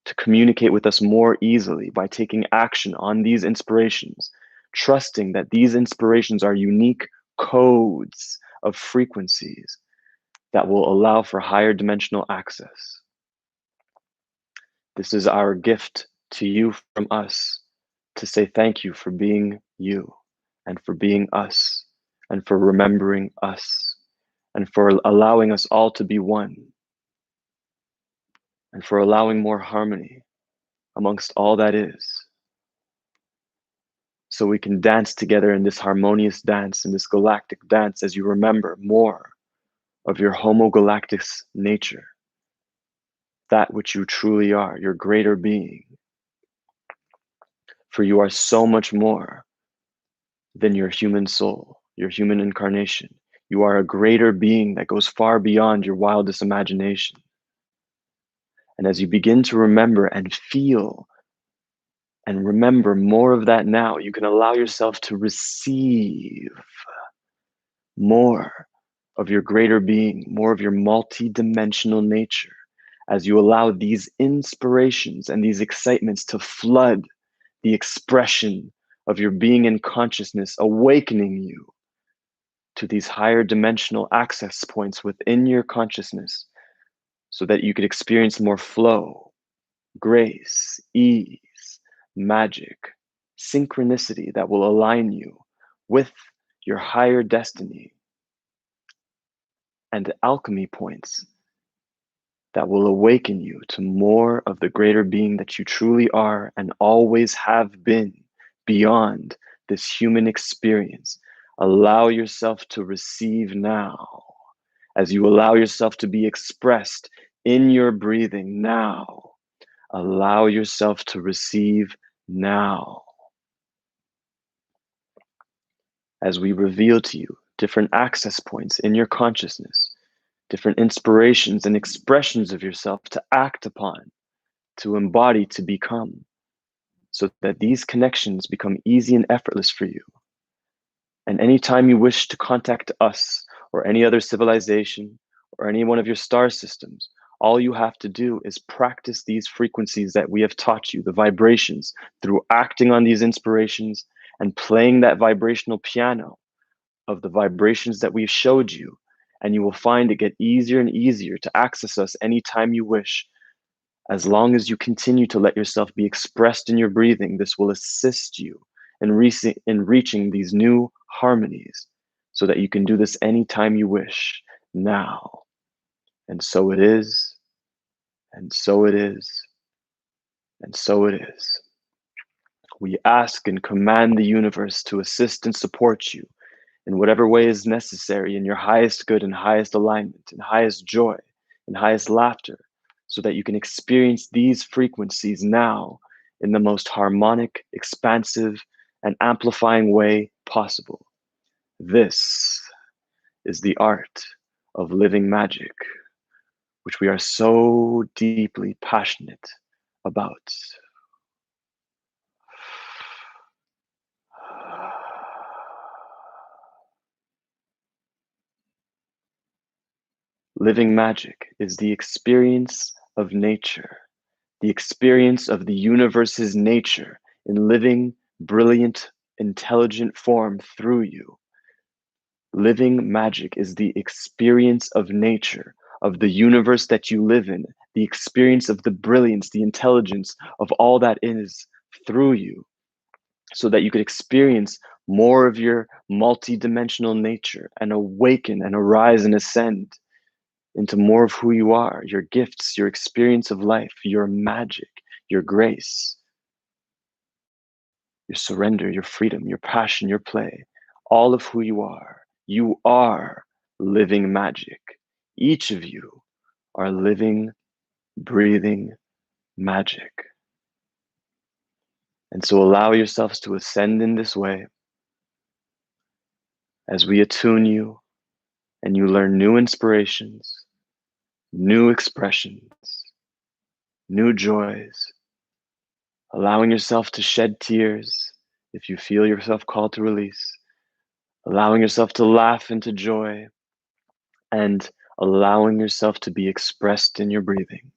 to communicate with us more easily by taking action on these inspirations, trusting that these inspirations are unique codes of frequencies that will allow for higher dimensional access. This is our gift to you from us, to say thank you for being you, and for being us, and for remembering us, and for allowing us all to be one, and for allowing more harmony amongst all that is, so we can dance together in this harmonious dance, in this galactic dance, as you remember more of your Homo galactic's nature, that which you truly are, your greater being. For you are so much more than your human soul, your human incarnation. You are a greater being that goes far beyond your wildest imagination. And as you begin to remember and feel and remember more of that now, you can allow yourself to receive more of your greater being, more of your multi-dimensional nature, as you allow these inspirations and these excitements to flood the expression of your being and consciousness, awakening you to these higher dimensional access points within your consciousness, so that you could experience more flow, grace, ease, magic, synchronicity that will align you with your higher destiny, and alchemy points that will awaken you to more of the greater being that you truly are and always have been, beyond this human experience. Allow yourself to receive now, as you allow yourself to be expressed in your breathing now. Allow yourself to receive now, as we reveal to you different access points in your consciousness, different inspirations and expressions of yourself to act upon, to embody, to become, so that these connections become easy and effortless for you. And anytime you wish to contact us or any other civilization or any one of your star systems, all you have to do is practice these frequencies that we have taught you, the vibrations, through acting on these inspirations and playing that vibrational piano of the vibrations that we've showed you. And you will find it get easier and easier to access us anytime you wish. As long as you continue to let yourself be expressed in your breathing, this will assist you in reaching these new harmonies, so that you can do this anytime you wish, now. And so it is, and so it is, and so it is. We ask and command the universe to assist and support you in whatever way is necessary, in your highest good and highest alignment, and highest joy and highest laughter, so that you can experience these frequencies now in the most harmonic, expansive, and amplifying way possible. This is the art of living magic, which we are so deeply passionate about. Living magic is the experience of nature, the experience of the universe's nature in living, brilliant, intelligent form through you. Living magic is the experience of nature, of the universe that you live in, the experience of the brilliance, the intelligence of all that is through you, so that you could experience more of your multidimensional nature and awaken and arise and ascend into more of who you are, your gifts, your experience of life, your magic, your grace, your surrender, your freedom, your passion, your play, all of who you are. You are living magic. Each of you are living, breathing magic. And so allow yourselves to ascend in this way as we attune you and you learn new inspirations, new expressions, new joys, allowing yourself to shed tears if you feel yourself called to release, allowing yourself to laugh into joy, and allowing yourself to be expressed in your breathing.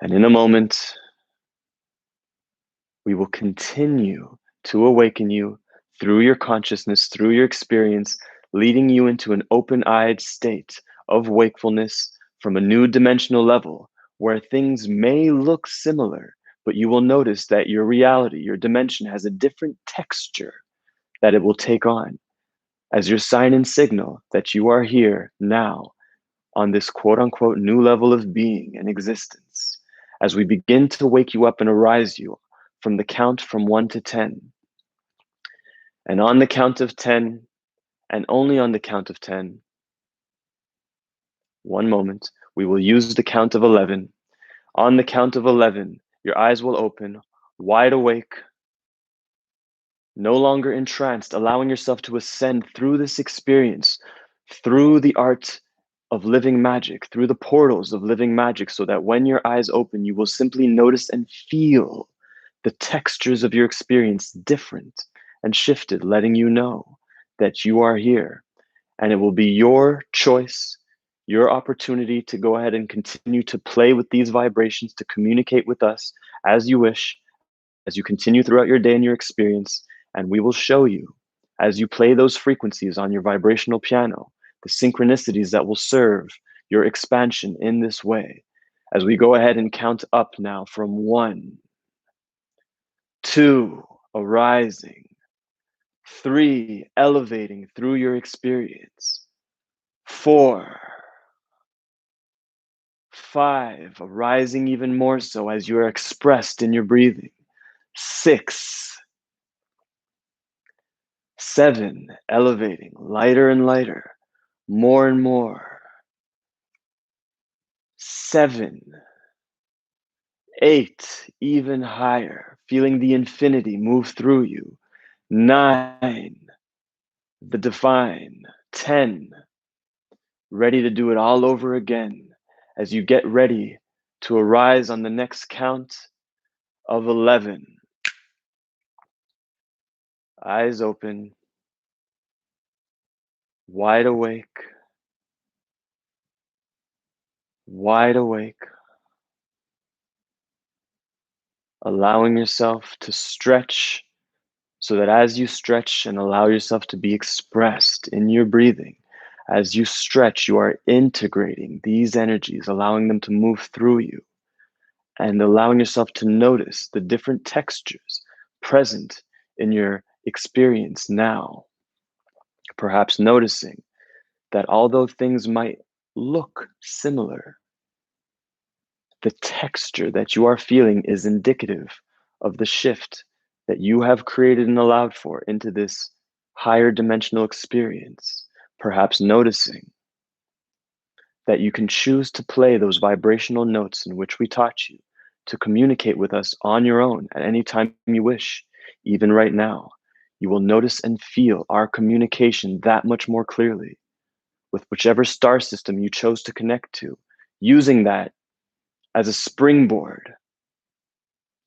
And in a moment, we will continue to awaken you through your consciousness, through your experience, leading you into an open-eyed state of wakefulness from a new dimensional level where things may look similar, but you will notice that your reality, your dimension has a different texture that it will take on as your sign and signal that you are here now on this quote unquote new level of being and existence. As we begin to wake you up and arise you from the count from 1 to 10. And on the count of 10, and only on the count of 10, one moment, we will use the count of 11. On the count of 11, your eyes will open, wide awake, no longer entranced, allowing yourself to ascend through this experience, through the art of living magic, through the portals of living magic, so that when your eyes open, you will simply notice and feel the textures of your experience different and shifted, letting you know that you are here. And it will be your choice, your opportunity to go ahead and continue to play with these vibrations, to communicate with us as you wish, as you continue throughout your day and your experience. And we will show you, as you play those frequencies on your vibrational piano, the synchronicities that will serve your expansion in this way. As we go ahead and count up now from 1, 2, arising, 3, elevating through your experience, 4, 5, arising even more so as you are expressed in your breathing, 6, 7, elevating, lighter and lighter, more and more, 7, 8, even higher, feeling the infinity move through you, 9, the divine, 10, ready to do it all over again as you get ready to arise on the next count of 11. Eyes open, wide awake, wide awake, allowing yourself to stretch so that as you stretch and allow yourself to be expressed in your breathing, as you stretch, you are integrating these energies, allowing them to move through you and allowing yourself to notice the different textures present in your experience now. Perhaps noticing that although things might look similar, the texture that you are feeling is indicative of the shift that you have created and allowed for into this higher dimensional experience. Perhaps noticing that you can choose to play those vibrational notes in which we taught you to communicate with us on your own at any time you wish. Even right now, you will notice and feel our communication that much more clearly with whichever star system you chose to connect to, using that as a springboard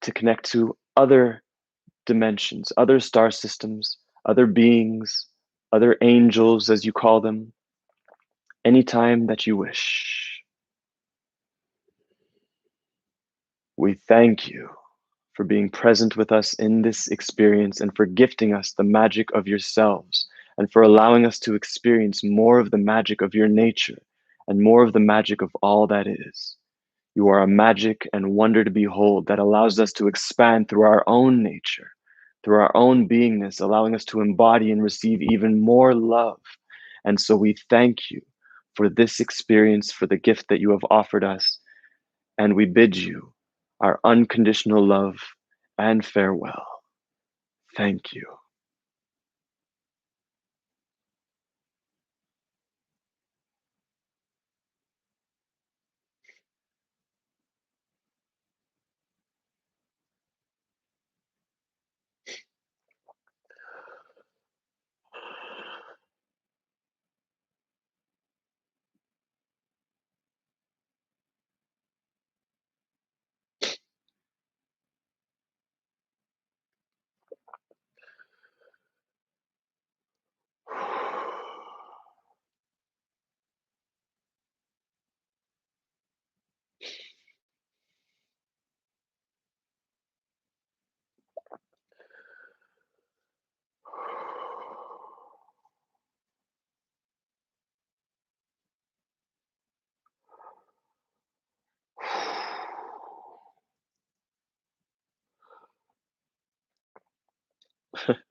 to connect to other dimensions, other star systems, other beings, other angels, as you call them, anytime that you wish. We thank you for being present with us in this experience and for gifting us the magic of yourselves and for allowing us to experience more of the magic of your nature and more of the magic of all that is. You are a magic and wonder to behold that allows us to expand through our own nature, through our own beingness, allowing us to embody and receive even more love. And so we thank you for this experience, for the gift that you have offered us, and we bid you our unconditional love and farewell. Thank you.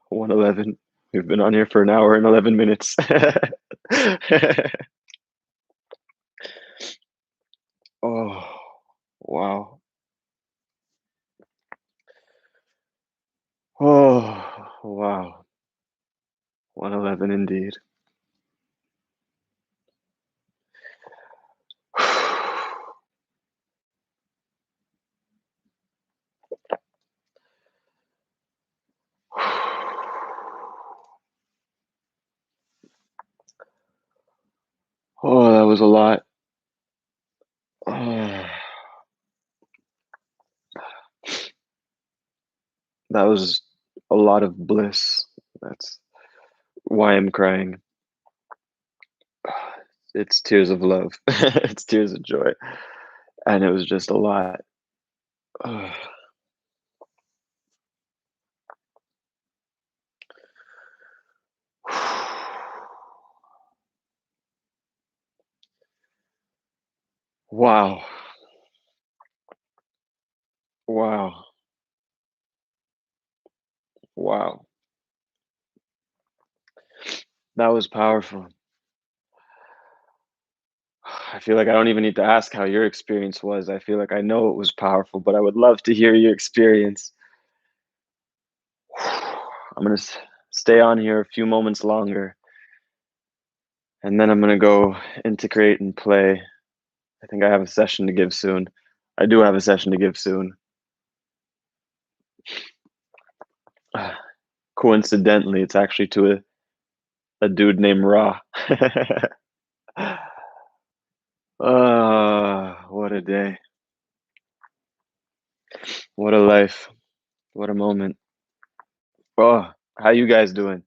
111. We've been on here for an hour and 11 minutes. Oh, wow. Oh, wow. 111 indeed. Oh, that was a lot. Oh, that was a lot of bliss. That's why I'm crying. It's tears of love. It's tears of joy. And it was just a lot. Ugh. Wow. Wow. Wow. That was powerful. I feel like I don't even need to ask how your experience was. I feel like I know it was powerful, but I would love to hear your experience. I'm going to stay on here a few moments longer, and then I'm going to go integrate and play. I think I have a session to give soon. I do have a session to give soon. Coincidentally, it's actually to a dude named Ra. What a day. What a life. What a moment. Oh, how you guys doing?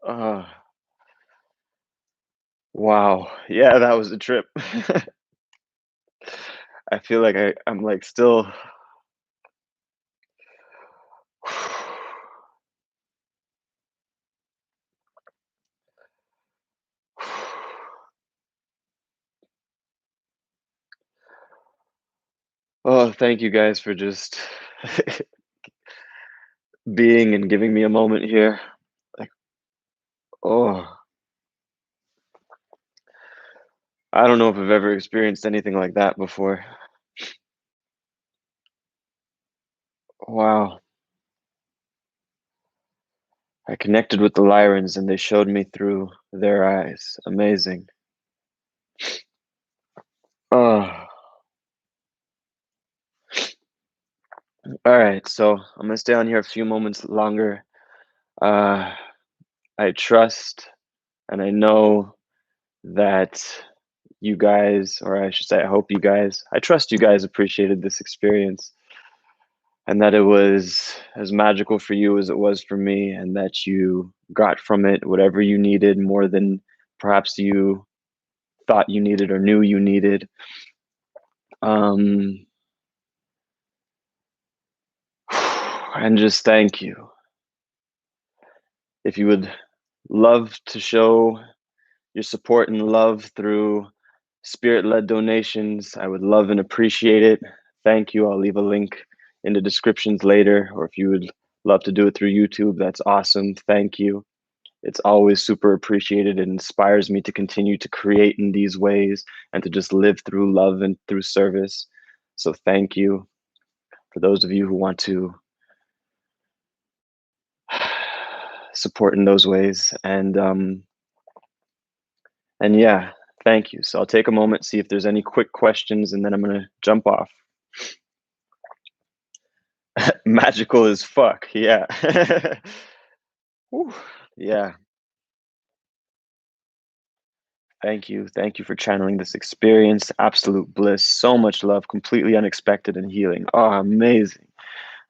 Oh, wow. Yeah, that was a trip. I feel like I'm like still. Oh, thank you guys for just being and giving me a moment here. Like, oh, I don't know if I've ever experienced anything like that before. Wow. I connected with the Lyrans and they showed me through their eyes. Amazing. Oh, all right. So I'm gonna stay on here a few moments longer. Uh, I trust and I know that you guys, or I should say, I hope you guys, I trust you guys appreciated this experience and that it was as magical for you as it was for me, and that you got from it whatever you needed more than perhaps you thought you needed or knew you needed. Um, and just thank you. If you would love to show your support and love through spirit-led donations, I would love and appreciate it. Thank you. I'll leave a link in the descriptions later, or if you would love to do it through YouTube, that's awesome. Thank you. It's always super appreciated. It inspires me to continue to create in these ways and to just live through love and through service. So thank you for those of you who want to support in those ways. And yeah, thank you. So I'll take a moment, see if there's any quick questions, and then I'm gonna jump off. Magical as fuck, yeah. Whew, yeah, thank you. Thank you for channeling this experience. Absolute bliss, so much love, completely unexpected and healing. Oh, amazing.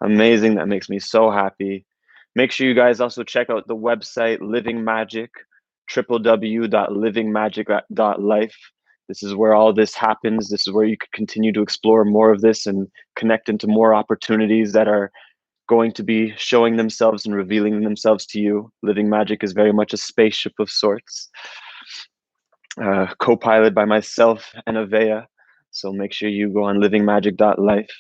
Amazing. That makes me so happy. Make sure you guys also check out the website Living Magic, www.livingmagic.life. This is where all this happens. This is where you could continue to explore more of this and connect into more opportunities that are going to be showing themselves and revealing themselves to you. Living Magic is very much a spaceship of sorts, co-piloted by myself and Avea. So make sure you go on livingmagic.life.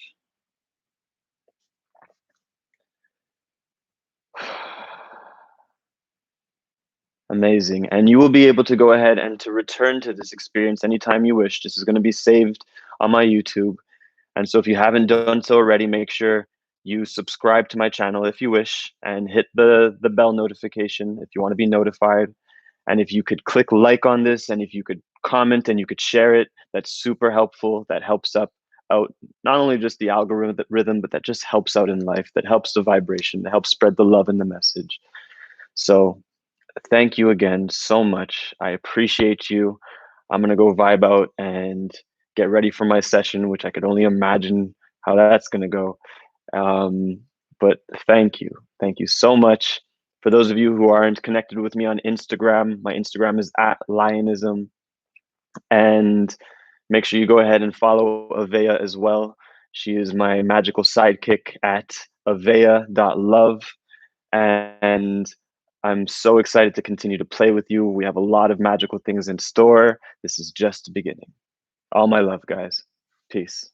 Amazing. And you will be able to go ahead and to return to this experience anytime you wish. This is going to be saved on my YouTube. And so if you haven't done so already, make sure you subscribe to my channel if you wish and hit the bell notification if you want to be notified. And if you could click like on this and if you could comment and you could share it, that's super helpful. That helps out not only just the algorithm, but that just helps out in life, that helps the vibration, that helps spread the love and the message. So thank you again so much. I appreciate you. I'm going to go vibe out and get ready for my session, which I could only imagine how that's going to go. Um, but thank you. Thank you so much. For those of you who aren't connected with me on Instagram, my Instagram is at Lionism. And make sure you go ahead and follow Avea as well. She is my magical sidekick at avea.love. And I'm so excited to continue to play with you. We have a lot of magical things in store. This is just the beginning. All my love, guys. Peace.